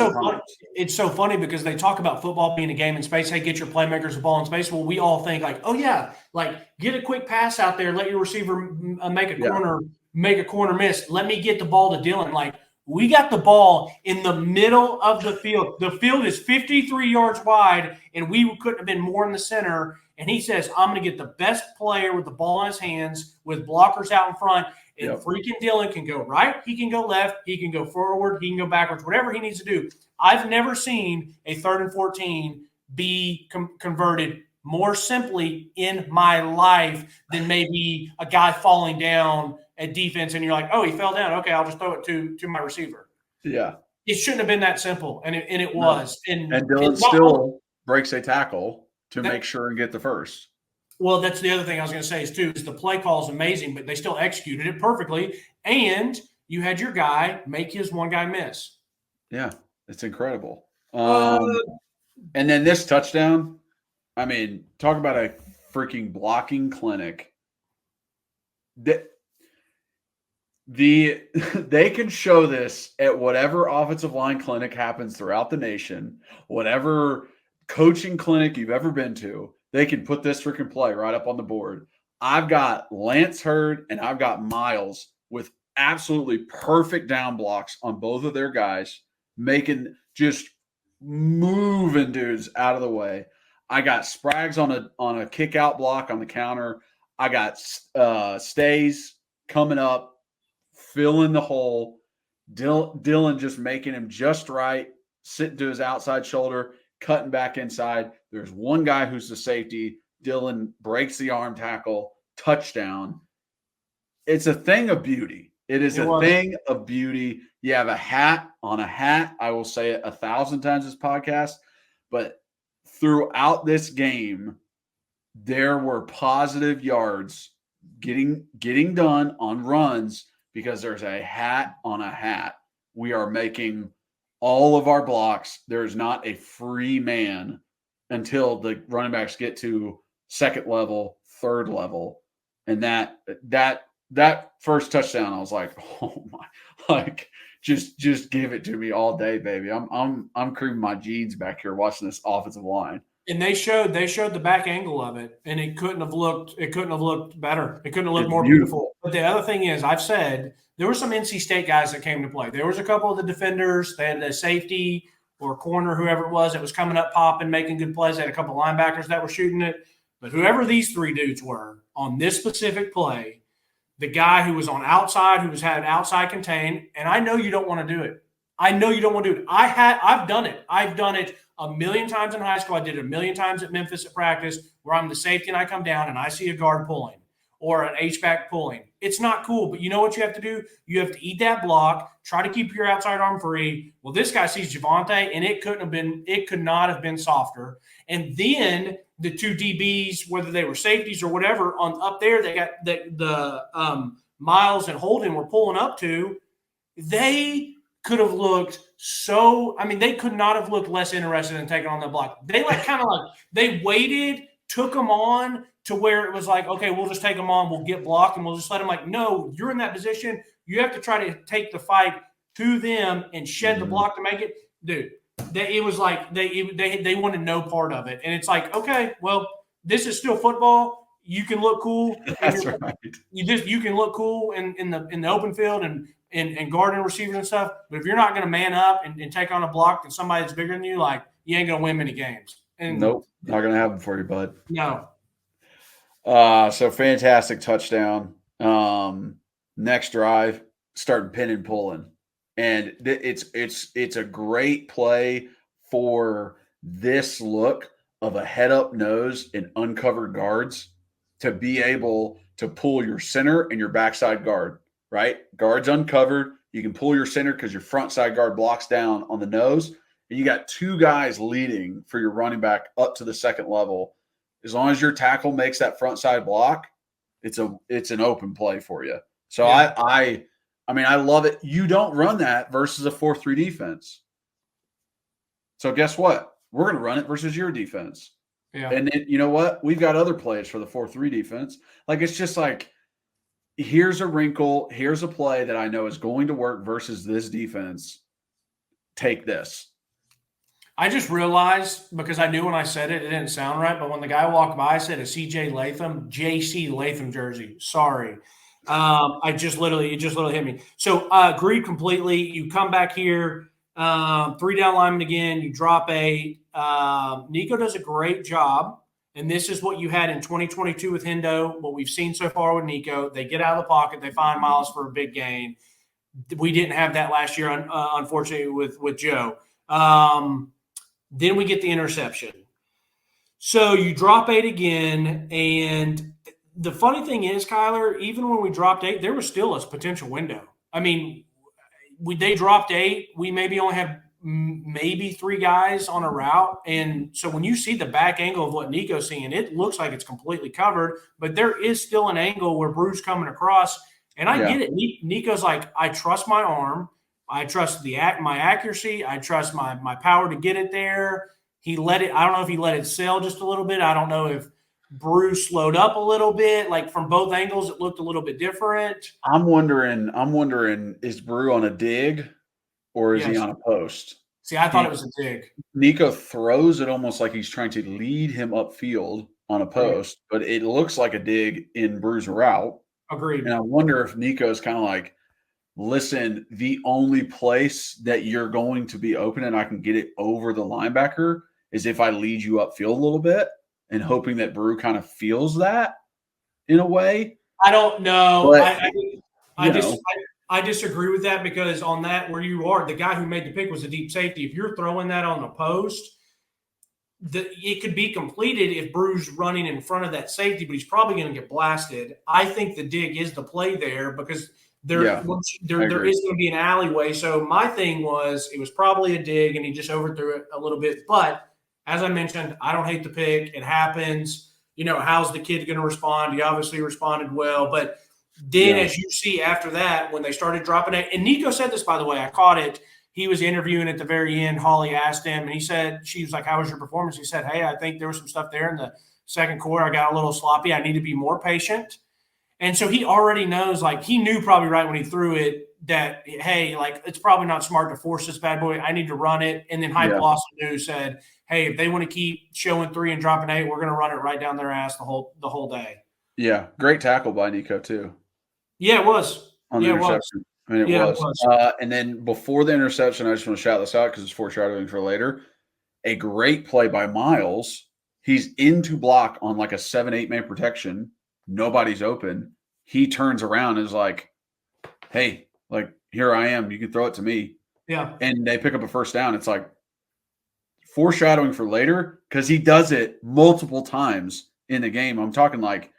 so funny because they talk about football being a game in space. Hey, get your playmakers the ball in space. Well, we all think like, oh yeah, like get a quick pass out there, let your receiver make a corner miss. Let me get the ball to Dylan. Like we got the ball in the middle of the field. The field is 53 yards wide, and we couldn't have been more in the center. And he says, I'm going to get the best player with the ball in his hands with blockers out in front. And freaking Dylan can go right, he can go left, he can go forward, he can go backwards, whatever he needs to do. I've never seen a 3rd and 14 be converted more simply in my life than maybe a guy falling down at defense and you're like, oh, he fell down. Okay, I'll just throw it to my receiver. Yeah. It shouldn't have been that simple, and it was. And Dylan still breaks a tackle to make sure and get the first. Well, that's the other thing I was going to say is the play call is amazing, but they still executed it perfectly. And you had your guy make his one guy miss. Yeah, it's incredible. And then this touchdown, I mean, talk about a freaking blocking clinic. They can show this at whatever offensive line clinic happens throughout the nation, whatever coaching clinic you've ever been to. They can put this freaking play right up on the board. I've got Lance Hurd and I've got Miles with absolutely perfect down blocks on both of their guys, just moving dudes out of the way. I got Spraggs on a kick out block on the counter. I got Stays coming up, filling the hole. Dylan just making him just right, sitting to his outside shoulder, cutting back inside. There's one guy who's the safety. Dylan breaks the arm tackle, touchdown. It's a thing of beauty. It is a thing of beauty. You have a hat on a hat. I will say it 1,000 times this podcast, but throughout this game, there were positive yards getting done on runs because there's a hat on a hat. We are making all of our blocks. There's not a free man until the running backs get to 2nd level, 3rd level. And that first touchdown, I was like, oh my, like just give it to me all day, baby. I'm creaming my jeans back here watching this offensive line. And they showed the back angle of it, and it couldn't have looked better. It couldn't have looked more beautiful. But the other thing is, I've said there were some NC State guys that came to play. There was a couple of the defenders. They had the safety or corner, whoever it was, that was coming up, popping, making good plays. They had a couple of linebackers that were shooting it. But whoever these 3 dudes were on this specific play, the guy who was on outside, who had outside contain, and I know you don't want to do it. I've done it. I've done it a million times in high school. I did it a million times at Memphis at practice where I'm the safety and I come down and I see a guard pulling or an H-back pulling. It's not cool, but you know what you have to do? You have to eat that block, try to keep your outside arm free. Well, this guy sees Javonte, and it could not have been softer. And then the 2 DBs, whether they were safeties or whatever, on up there, they got the Miles and Holden were pulling up to. They could have looked they could not have looked less interested in taking on the block. They they waited, took them on to where it was like, okay, we'll just take them on, we'll get blocked, and we'll just let them no, you're in that position. You have to try to take the fight to them and shed the block to make it. Dude, it was like they wanted no part of it. And it's like, okay, well, this is still football. You can look cool. That's right. You can look cool in the open field and guarding receivers and stuff. But if you're not going to man up and take on a block and somebody that's bigger than you, like you ain't going to win many games. And nope, not going to happen for you, bud. No. So fantastic touchdown. Next drive, starting pin and pulling. And it's a great play for this look of a head up nose and uncovered guards to be able to pull your center and your backside guard, right? Guard's uncovered. You can pull your center because your front side guard blocks down on the nose. And you got two guys leading for your running back up to the second level. As long as your tackle makes that front side block, it's an open play for you. So Yeah. I mean, I love it. You don't run that versus a 4-3 defense. So guess what? We're going to run it versus your defense. Yeah. And then, you know what? We've got other plays for the 4-3 defense. Like, it's just like, here's a wrinkle. Here's a play that I know is going to work versus this defense. Take this. I just realized, because I knew when I said it, it didn't sound right, but when the guy walked by, I said a JC Latham jersey. Sorry. It just literally hit me. So agreed completely. You come back here, 3 down linemen again, you drop 8. Nico does a great job, and this is what you had in 2022 with Hendo, what we've seen so far with Nico. They get out of the pocket, they find Miles for a big gain. We didn't have that last year, unfortunately, with Joe. Then we get the interception. So you drop 8 again, and the funny thing is, Kyler, even when we dropped 8, there was still a potential window. I mean, they dropped 8. We maybe only had maybe 3 guys on a route. And so when you see the back angle of what Nico's seeing, it looks like it's completely covered, but there is still an angle where Bruce coming across. And I get it. Nico's like, I trust my arm. I trust my accuracy. I trust my power to get it there. He let it – I don't know if he let it sail just a little bit. I don't know if Bruce slowed up a little bit. Like, from both angles, it looked a little bit different. I'm wondering, is Brew on a dig or is he on a post? See, I thought it was a dig. Nico throws it almost like he's trying to lead him upfield on a post, but it looks like a dig in Brew's route. Agreed. And I wonder if Nico's kind of like, listen, the only place that you're going to be open and I can get it over the linebacker is if I lead you upfield a little bit, and hoping that Brew kind of feels that in a way. I don't know. But, I disagree with that, because on that, where you are, the guy who made the pick was a deep safety. If you're throwing that on the post, it could be completed if Brew's running in front of that safety, but he's probably going to get blasted. I think the dig is the play there, because there is going to be an alleyway. So my thing was, it was probably a dig, and he just overthrew it a little bit. But as I mentioned, I don't hate the pick. It happens. You know, how's the kid going to respond? He obviously responded well. But then as you see after that, when they started dropping it, and Nico said this, by the way, I caught it. He was interviewing at the very end. Holly asked him, and he said, she was like, how was your performance? He said, hey, I think there was some stuff there in the second quarter. I got a little sloppy. I need to be more patient. And so he already knows, like, he knew probably right when he threw it that, hey, like, it's probably not smart to force this bad boy. I need to run it. And then Heupel also knew, said, hey, if they want to keep showing 3 and dropping 8, we're going to run it right down their ass the whole day. Yeah, great tackle by Nico too. Yeah, it was. On the interception. I mean, it was. And then before the interception, I just want to shout this out because it's foreshadowing for later. A great play by Miles. He's into block on like a 7-8 man protection. Nobody's open. He turns around and is like, hey, like, here I am. You can throw it to me. Yeah. And they pick up a first down. It's like foreshadowing for later, because he does it multiple times in the game. I'm talking like,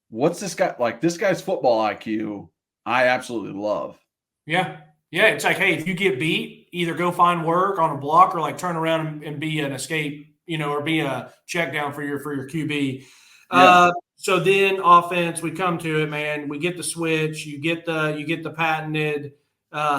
what's this guy? Like, this guy's football IQ, I absolutely love. Yeah. Yeah. It's like, hey, if you get beat, either go find work on a block or like turn around and be an escape, or be a check down for your QB. Yeah. So then offense, we come to it, man. We get the switch. You get the patented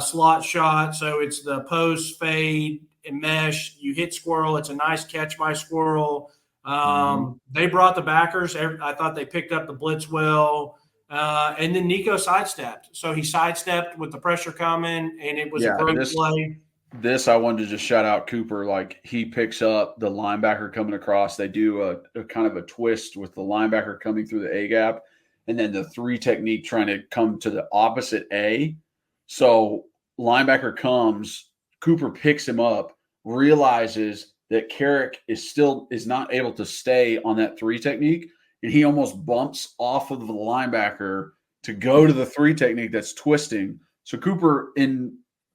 slot shot. So it's the post fade and mesh. You hit Squirrel. It's a nice catch by Squirrel. They brought the backers. I thought they picked up the blitz well. And then Nico sidestepped. So he sidestepped with the pressure coming, and it was a great play. This, I wanted to just shout out Cooper. Like, he picks up the linebacker coming across. They do a kind of a twist with the linebacker coming through the A gap, and then the 3 technique trying to come to the opposite A. So linebacker comes, Cooper picks him up, realizes that Carrick is not able to stay on that 3 technique, and he almost bumps off of the linebacker to go to the 3 technique that's twisting. So Cooper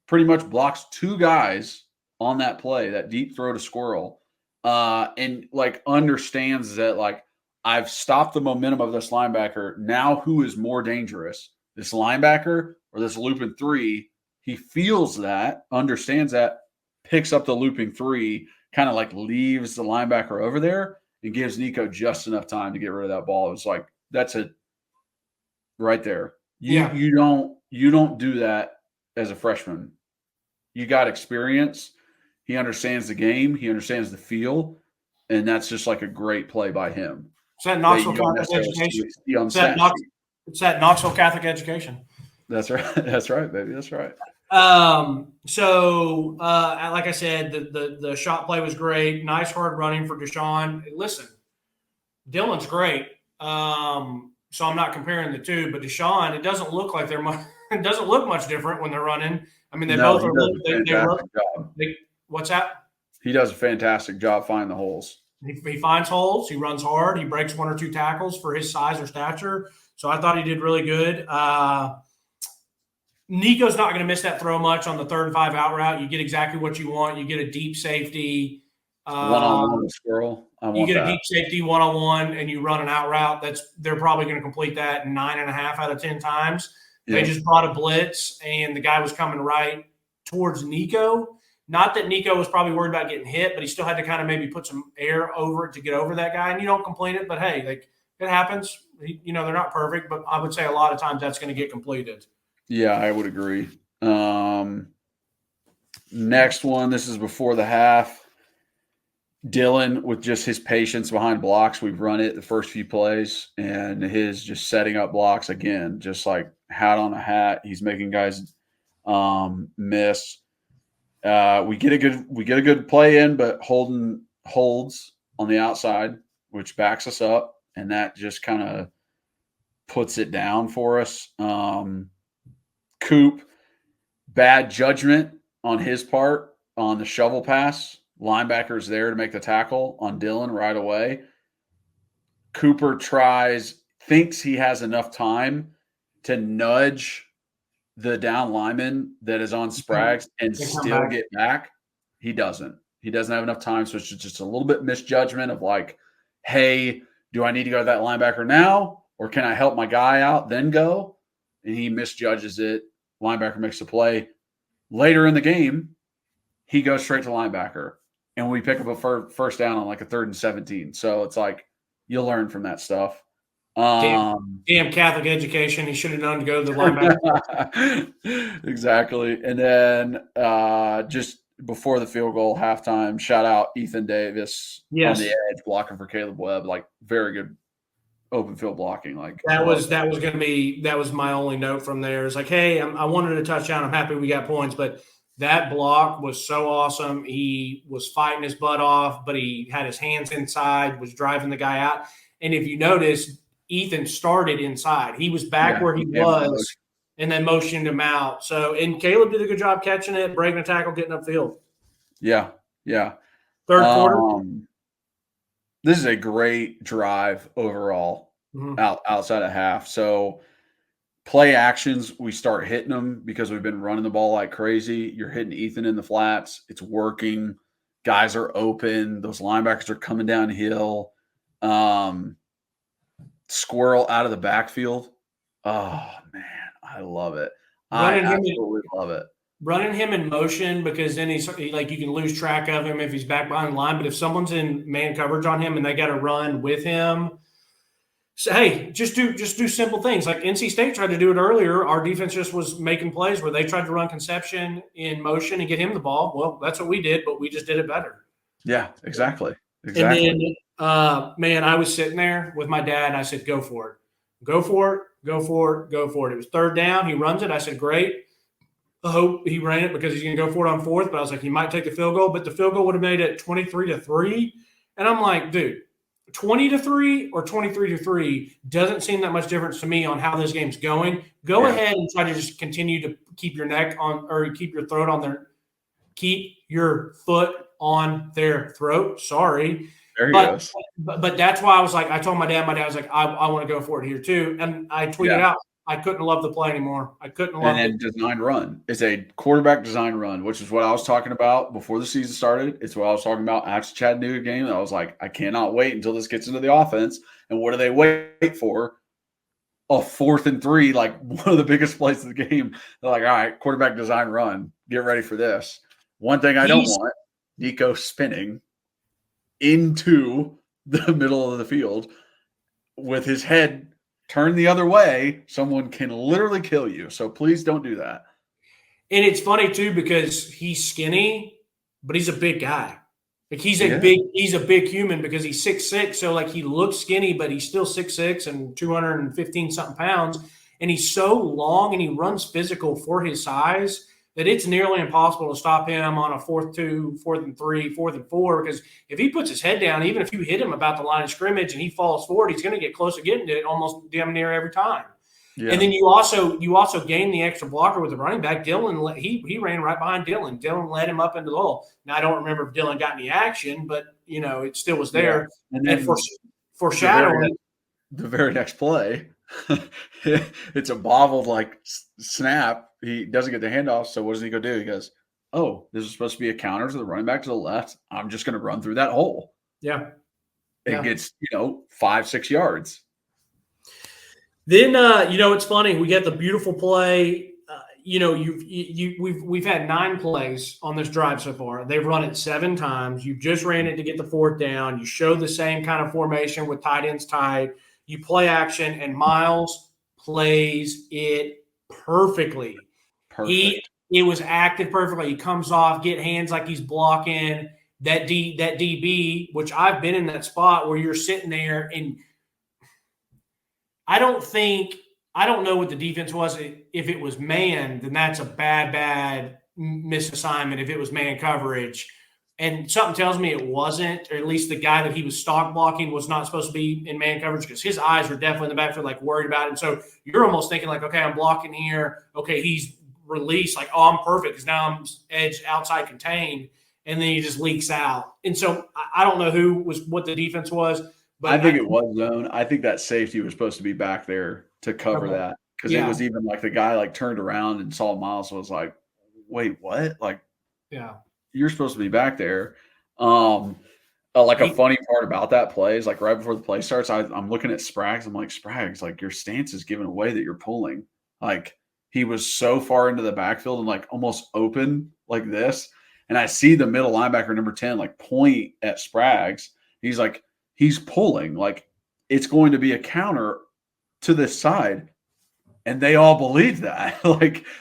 pretty much blocks 2 guys on that play, that deep throw to Squirrel, and like understands that like I've stopped the momentum of this linebacker. Now who is more dangerous, this linebacker or this looping 3? He feels that, understands that, picks up the looping 3, kind of like leaves the linebacker over there and gives Nico just enough time to get rid of that ball. It was like, that's it right there. You don't do that as a freshman. You got experience. He understands the game. He understands the feel. And that's just like a great play by him. It's that Knoxville Catholic education. It's that Knoxville Catholic education. That's right. That's right, baby. That's right. So like I said, the shot play was great. Nice hard running for Deshaun. Listen, Dylan's great. So I'm not comparing the two, but Deshaun, it doesn't look like it doesn't look much different when they're running. I mean, both are. What's that? He does a fantastic job finding the holes. He finds holes. He runs hard. He breaks 1 or 2 tackles for his size or stature. So I thought he did really good. Nico's not going to miss that throw much on the 3rd and 5 out route. You get exactly what you want. You get a deep safety. One-on-one Squirrel. You get a deep safety one-on-one, and you run an out route. They're probably going to complete that 9.5 out of 10 times. Yeah. They just brought a blitz, and the guy was coming right towards Nico. Not that Nico was probably worried about getting hit, but he still had to kind of maybe put some air over it to get over that guy. And you don't complain it, but hey, like it happens. They're not perfect, but I would say a lot of times that's going to get completed. Yeah, I would agree. Next one, this is before the half. Dylan, with just his patience behind blocks, we've run it the first few plays, and his just setting up blocks again, just like hat on a hat. He's making guys miss. We get a good play in, but Holden holds on the outside, which backs us up, and that just kind of puts it down for us. Coop, bad judgment on his part on the shovel pass. Linebacker's there to make the tackle on Dylan right away. Cooper thinks he has enough time to nudge the down lineman that is on Sprags and still get back. He doesn't. He doesn't have enough time, so it's just a little bit misjudgment of like, hey, do I need to go to that linebacker now, or can I help my guy out, then go? And he misjudges it. Linebacker makes the play. Later in the game, he goes straight to linebacker, and we pick up a first down on like a 3rd and 17. So it's like you'll learn from that stuff. Damn Catholic education. He should have known to go to the linebacker. Exactly. And then just before the field goal, halftime, shout out Ethan Davis on the edge blocking for Caleb Webb. Like very good open field blocking. Like that was my only note from there. It's like, hey, I wanted a touchdown. I'm happy we got points, but that block was so awesome. He was fighting his butt off, but he had his hands inside, was driving the guy out. And if you notice, Ethan started inside. He was back where he was and then motioned him out. So, and Caleb did a good job catching it, breaking a tackle, getting upfield. Yeah. Third quarter. This is a great drive overall outside of half. So play actions, we start hitting them because we've been running the ball like crazy. You're hitting Ethan in the flats. It's working. Guys are open. Those linebackers are coming downhill. Squirrel out of the backfield. Oh, man, I love it. I absolutely love it. Running him in motion because then he's like you can lose track of him if he's back behind the line. But if someone's in man coverage on him and they got to run with him, so hey, just do simple things. Like NC State tried to do it earlier. Our defense just was making plays where they tried to run Conception in motion and get him the ball. Well, that's what we did, but we just did it better. Yeah, exactly. And then, man, I was sitting there with my dad and I said, go for it. Go for it. Go for it. Go for it. It was 3rd down. He runs it. I said, great. I hope he ran it because he's going to go for it on 4th. But I was like, he might take the field goal. But the field goal would have made it 23-3. And I'm like, dude, 20-3 or 23-3 doesn't seem that much difference to me on how this game's going. Go ahead and try to just continue to keep your neck on or keep your throat on their – keep your foot on their throat. Sorry. There he goes. But that's why I was like, I told my dad was like, I want to go for it here too. And I tweeted out, I couldn't love the play anymore. I couldn't love it. And then design run. It's a quarterback design run, which is what I was talking about before the season started. It's what I was talking about after the Chattanooga game. I was like, I cannot wait until this gets into the offense. And what do they wait for? A 4th and 3, like one of the biggest plays of the game. They're like, all right, quarterback design run. Get ready for this. One thing I don't want, Nico spinning into the middle of the field with his head turned the other way. Someone can literally kill you. So please don't do that. And it's funny too because he's skinny, but he's a big guy. Like he's a big human because he's 6'6". So like he looks skinny, but he's still 6'6" and 215 something pounds. And he's so long and he runs physical for his size that it's nearly impossible to stop him on a 4th 2, 4th and 3, 4th and 4. Because if he puts his head down, even if you hit him about the line of scrimmage and he falls forward, he's going to get close to getting it almost damn near every time. Yeah. And then you also gain the extra blocker with the running back. Dylan, he ran right behind Dylan. Dylan led him up into the hole. Now, I don't remember if Dylan got any action, but, it still was there. Yeah. And then foreshadowing. The very next play, it's a bobbled, snap. He doesn't get the handoff, so what does he go do? He goes, oh, this is supposed to be a counter to the running back to the left. I'm just going to run through that hole. Yeah. It gets, 5-6 yards. Then it's funny. We get the beautiful play. We've had 9 plays on this drive so far. They've run it 7 times. You just ran it to get the 4th down. You show the same kind of formation with tight ends tight. You play action, and Miles plays it perfectly. Perfect. It was acted perfectly. He comes off, get hands like he's blocking that DB, which I've been in that spot where you're sitting there and. I don't know what the defense was. If it was man, then that's a bad misassignment if it was man coverage. And something tells me it wasn't, or at least the guy that he was stock blocking was not supposed to be in man coverage because his eyes were definitely in the backfield, worried about it. And so you're almost thinking okay, I'm blocking here. Okay, he's released. Oh, I'm perfect because now I'm edge outside contained. And then he just leaks out. And so I don't know what the defense was. But I think it was zone. I think that safety was supposed to be back there to cover that because it was even the guy turned around and saw Miles was like, wait, what? You're supposed to be back there. A funny part about that play is right before the play starts, I'm looking at Spraggs. I'm like, Spraggs, your stance is giving away that you're pulling. He was so far into the backfield and almost open like this. And I see the middle linebacker, number 10, point at Spraggs. He's pulling, it's going to be a counter to this side. And they all believe that.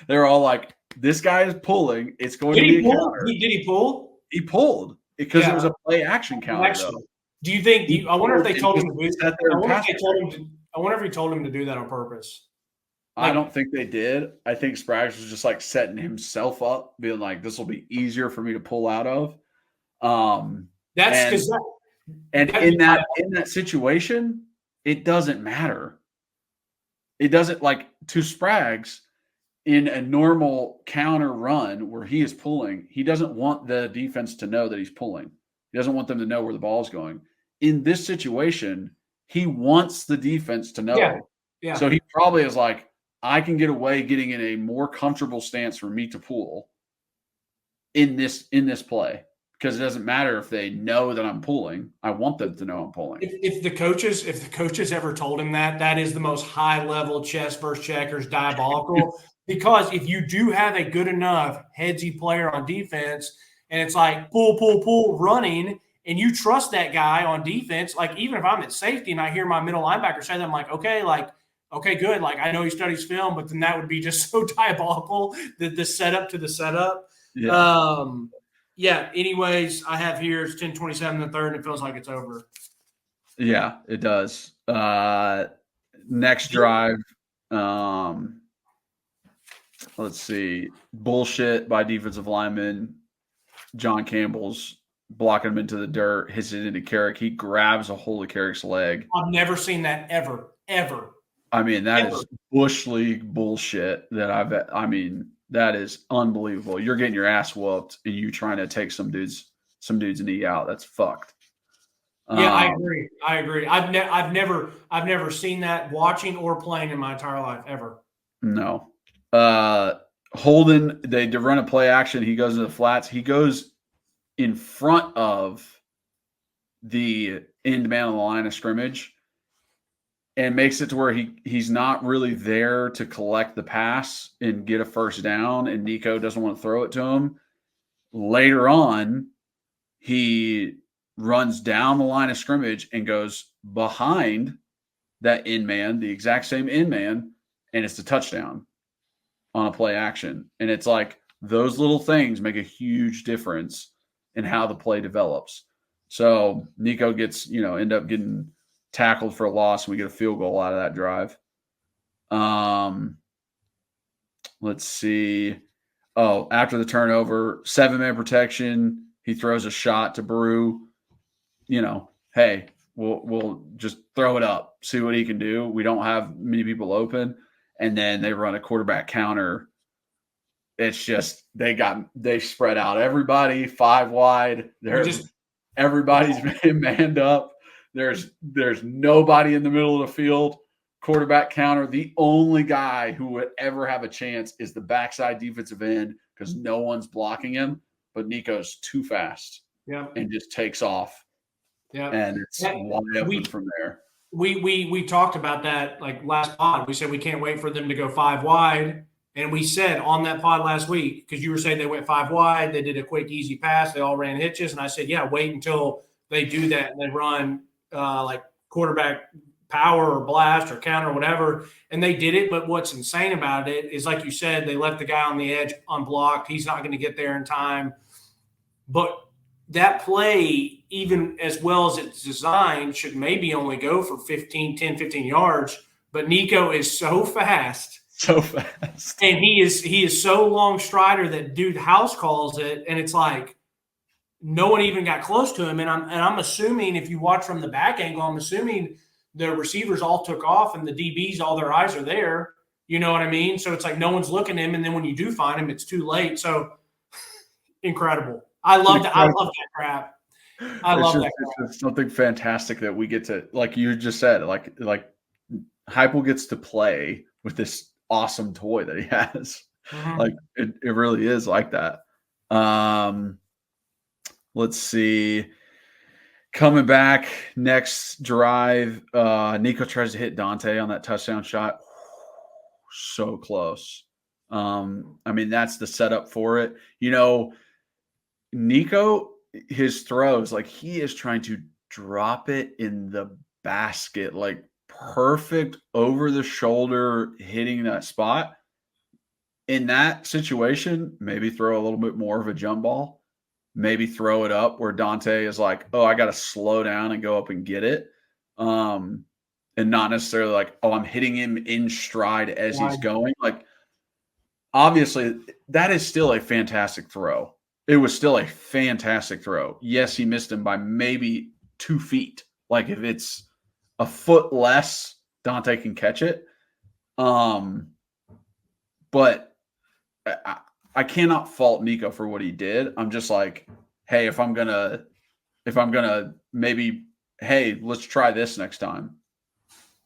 They're all like, this guy is pulling. It's going to be a counter. Did he pull? He pulled because it was a play action counter. Do you think – I wonder if they told him to do that. I wonder if he told him to do that on purpose. I don't think they did. I think Spraggs was just setting himself up, being this will be easier for me to pull out of. That's because – And in that situation, it doesn't matter. It doesn't to Spraggs in a normal counter run where he is pulling. He doesn't want the defense to know that he's pulling. He doesn't want them to know where the ball is going. In this situation, he wants the defense to know. Yeah. So he probably is I can get away getting in a more comfortable stance for me to pull in this play. Because it doesn't matter if they know that I'm pulling. I want them to know I'm pulling. If the coaches ever told him that is the most high level chess versus checkers diabolical. Because if you do have a good enough headsy player on defense, and it's pull running, and you trust that guy on defense, even if I'm at safety and I hear my middle linebacker say that, I'm okay, good. I know he studies film, but then that would be just so diabolical. The setup to the setup. Yeah. Anyways, I have here it's 10:27 in the third, and it feels like it's over. Yeah, it does. Next drive, let's see. Bullshit by defensive lineman. John Campbell's blocking him into the dirt, hits it into Carrick. He grabs a hold of Carrick's leg. I've never seen that ever. I mean, that is Bush League bullshit that is unbelievable. You're getting your ass whooped and you trying to take some dude's knee out. That's fucked. Yeah, I agree. I've never seen that watching or playing in my entire life ever. No. Holden, they run a play action. He goes into the flats. He goes in front of the end man on the line of scrimmage and makes it to where he's not really there to collect the pass and get a first down, and Nico doesn't want to throw it to him. Later on, he runs down the line of scrimmage and goes behind that end man, the exact same end man, and it's a touchdown on a play action. And it's like those little things make a huge difference in how the play develops. So Nico gets, end up getting tackled for a loss, and we get a field goal out of that drive. Let's see. Oh, after the turnover, 7-man protection, he throws a shot to Brew. Hey, we'll just throw it up, see what he can do. We don't have many people open. And then they run a quarterback counter. It's just they spread out everybody 5 wide. Everybody's manned up. There's nobody in the middle of the field. Quarterback counter. The only guy who would ever have a chance is the backside defensive end because no one's blocking him. But Nico's too fast. Yeah. And just takes off. Yeah. And it's wide open from there. We talked about that like last pod. We said we can't wait for them to go 5 wide. And we said on that pod last week, because you were saying they went 5 wide, they did a quick, easy pass, they all ran hitches. And I said, yeah, wait until they do that and they run like quarterback power or blast or counter or whatever. And they did it. But what's insane about it is, like you said, they left the guy on the edge unblocked. He's not going to get there in time. But that play, even as well as it's designed, should maybe only go for 10, 15 yards. But Nico is so fast. So fast. And he is so long strider that dude house calls it. And it's like no one even got close to him. And I'm assuming, if you watch from the back angle, I'm assuming the receivers all took off and the DBs, all their eyes are there. You know what I mean? So it's like no one's looking at him. And then when you do find him, it's too late. So incredible. I love that. I love that crap. I love that crap. It's something fantastic that we get to, like you just said, like Heupel gets to play with this awesome toy that he has. Mm-hmm. Like it really is like that. Let's see. Coming back next drive, Nico tries to hit Dante on that touchdown shot. So close. That's the setup for it. Nico, his throws, like he is trying to drop it in the basket, like perfect over the shoulder, hitting that spot. In that situation, maybe throw a little bit more of a jump ball, maybe throw it up where Dante is like, oh, I got to slow down and go up and get it. And not necessarily like, oh, I'm hitting him in stride as he's going. Like, obviously, that is still a fantastic throw. It was still a fantastic throw. Yes, he missed him by maybe 2 feet. Like if it's a foot less, Dante can catch it. But I cannot fault Nico for what he did. I'm just like, hey, if I'm gonna maybe, hey, let's try this next time.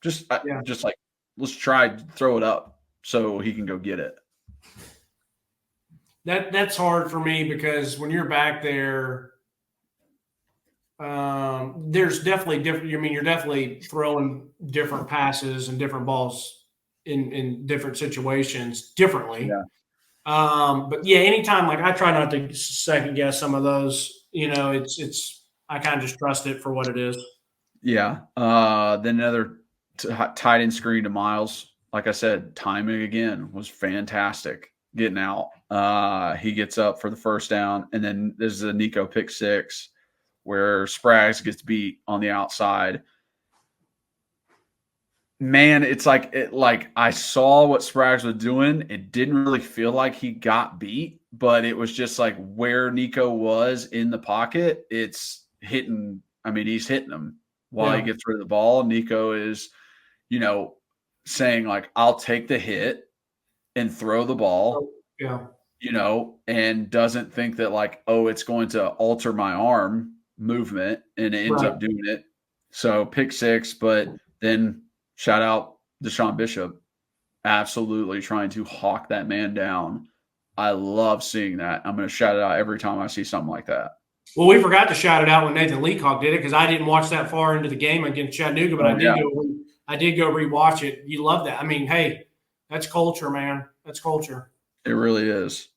Just like, let's try throw it up so he can go get it. That's hard for me because when you're back there, there's definitely different. I mean, you're definitely throwing different passes and different balls in different situations differently. Yeah. But yeah, anytime, like I try not to second guess some of those. It's I kind of just trust it for what it is. Yeah. Then another tight end screen to Miles. Like I said, timing again was fantastic. Getting out. He gets up for the first down, and then there's a Nico pick 6 where Spraggs gets beat on the outside. Man, it's like I saw what Spraggs was doing. It didn't really feel like he got beat, but it was just like where Nico was in the pocket, it's hitting. I mean, he's hitting him while he gets rid of the ball. Nico is, saying like, I'll take the hit and throw the ball, and doesn't think that like, oh, it's going to alter my arm movement, and it ends up doing it. So pick six, but then shout out Deshaun Bishop, absolutely trying to hawk that man down. I love seeing that. I'm going to shout it out every time I see something like that. Well, we forgot to shout it out when Nathan Leacock did it because I didn't watch that far into the game against Chattanooga, but I did go rewatch it. You love that. I mean, hey, that's culture, man. That's culture. It really is.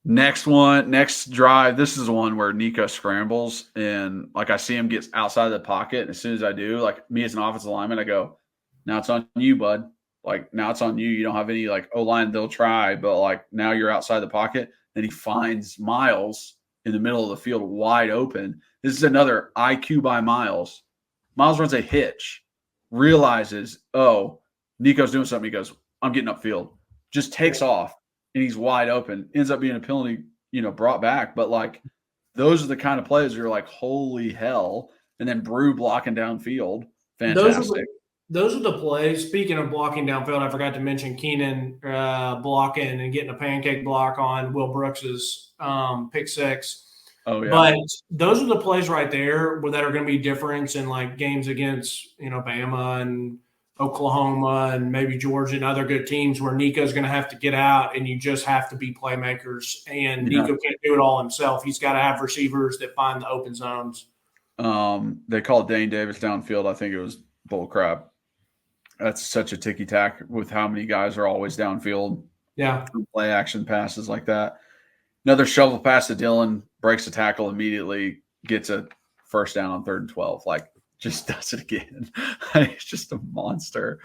Next drive. This is the one where Nico scrambles, and like I see him get outside of the pocket, and as soon as I do, like me as an offensive lineman, I go, "Now it's on you, bud. Like now it's on you. You don't have any like O-line. They'll try, but like now you're outside the pocket." Then he finds Miles in the middle of the field wide open. This is another IQ by Miles. Miles runs a hitch, realizes, oh, Nico's doing something. He goes, I'm getting upfield. Just takes off, and he's wide open. Ends up being a penalty, brought back. But, like, those are the kind of plays where you're like, holy hell. And then Brew blocking downfield. Fantastic. Those are the plays. Speaking of blocking downfield, I forgot to mention Keenan blocking and getting a pancake block on Will Brooks's pick six. Oh, yeah. But those are the plays right there that are going to be difference in like games against, Bama and Oklahoma and maybe Georgia and other good teams where Nico's going to have to get out and you just have to be playmakers. And Nico can't do it all himself. He's got to have receivers that find the open zones. They called Dane Davis downfield. I think it was bull crap. That's such a ticky-tack with how many guys are always downfield. Yeah. Play action passes like that. Another shovel pass to Dylan, breaks the tackle immediately, gets a first down on 3rd and 12. Like, just does it again. It's just a monster.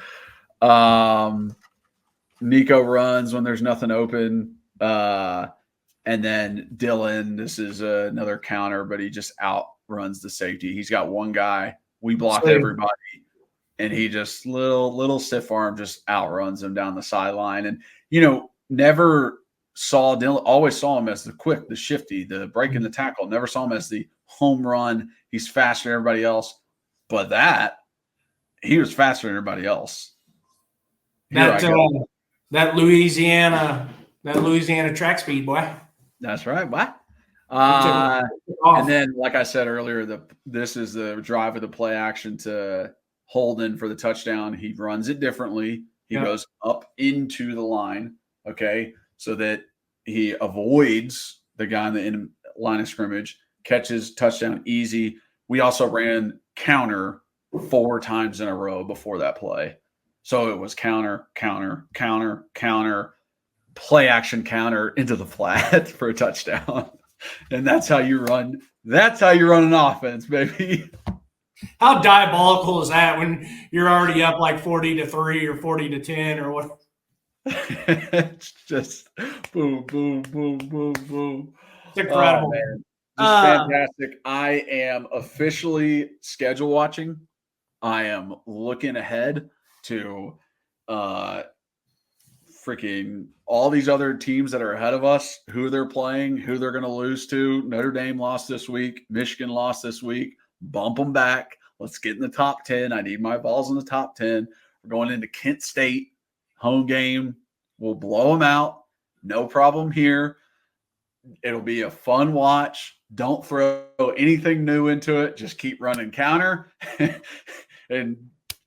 Nico runs when there's nothing open. And then Dylan, this is another counter, but he just outruns the safety. He's got one guy. We block everybody. And he just little stiff arm just outruns him down the sideline. And, never saw Dylan, always saw him as the quick, the shifty, the breaking the tackle. Never saw him as the home run. He's faster than everybody else. But he was faster than everybody else. That Louisiana track speed, boy. That's right, boy. And then, like I said earlier, this is the drive of the play action to Holden for the touchdown. He runs it differently. He goes up into the line, okay, so that he avoids the guy in the line of scrimmage, catches touchdown easy. We also ran counter 4 times in a row before that play. So it was counter, play action counter into the flat for a touchdown. And that's how you run. That's how you run an offense, baby. How diabolical is that when you're already up like 40-3 or 40-10 or what? It's just boom, boom, boom, boom, boom. It's incredible. Oh, man. Just fantastic. I am officially schedule watching. I am looking ahead to freaking all these other teams that are ahead of us, who they're playing, who they're going to lose to. Notre Dame lost this week. Michigan lost this week. Bump them back. Let's get in the top 10. I need my Vols in the top 10. We're going into Kent State. Home game. We'll blow them out. No problem here. It'll be a fun watch. Don't throw anything new into it. Just keep running counter and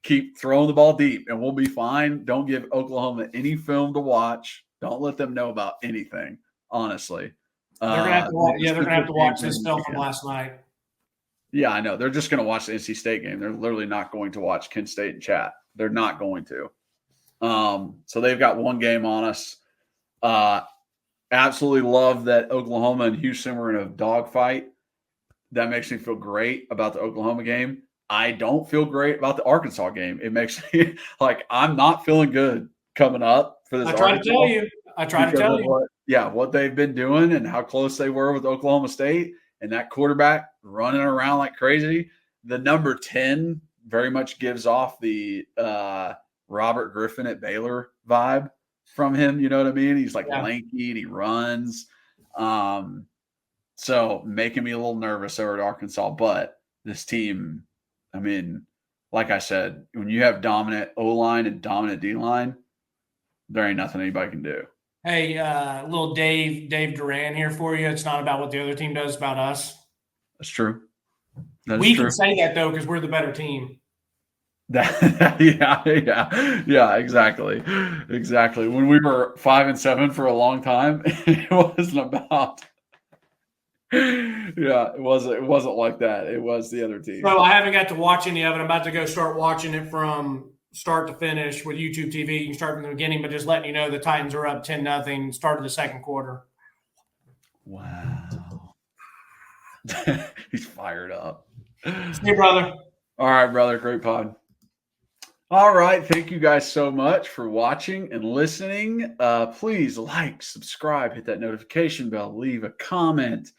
keep throwing the ball deep, and we'll be fine. Don't give Oklahoma any film to watch. Don't let them know about anything, honestly. They're going to have to watch, they're going to have to watch this stuff from last night. Yeah, I know. They're just going to watch the NC State game. They're literally not going to watch Kent State and chat. They're not going to. So they've got one game on us. Absolutely love that Oklahoma and Houston were in a dogfight. That makes me feel great about the Oklahoma game. I don't feel great about the Arkansas game. It makes me like I'm not feeling good coming up for this. I try to tell you. What they've been doing and how close they were with Oklahoma State and that quarterback running around like crazy. The number 10 very much gives off the Robert Griffin at Baylor vibe from him. You know what I mean? He's like lanky and he runs. So making me a little nervous over at Arkansas, but this team, I mean, like I said, when you have dominant O-line and dominant D-line, there ain't nothing anybody can do. Hey, little Dave Duran here for you. It's not about what the other team does, it's about us. That's true. That's we true. can say that, though, because we're the better team. Yeah, exactly. When we were 5-7 for a long time, it wasn't about. Yeah, it wasn't like that. It was the other team. So I haven't got to watch any of it. I'm about to go start watching it from start to finish with YouTube TV. You can start from the beginning, but just letting you know the Titans are up 10-0, started the second quarter. Wow. He's fired up. See you, brother. All right, brother. Great pod. All right. Thank you guys so much for watching and listening. Please like, subscribe, hit that notification bell, leave a comment.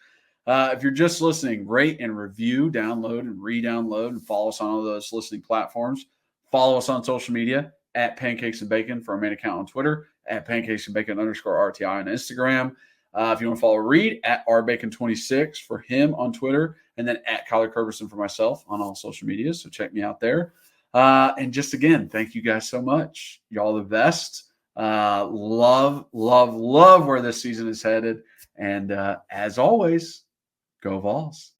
If you're just listening, rate and review, download and re-download, and follow us on all those listening platforms. Follow us on social media at Pancakes and Bacon for our main account on Twitter, at Pancakes and Bacon _RTI on Instagram. If you want to follow Reed, at rbacon26 for him on Twitter, and then at Kyler Kerberson for myself on all social media. So check me out there. And just again, thank you guys so much. Y'all the best. Love where this season is headed. And as always, go Vols.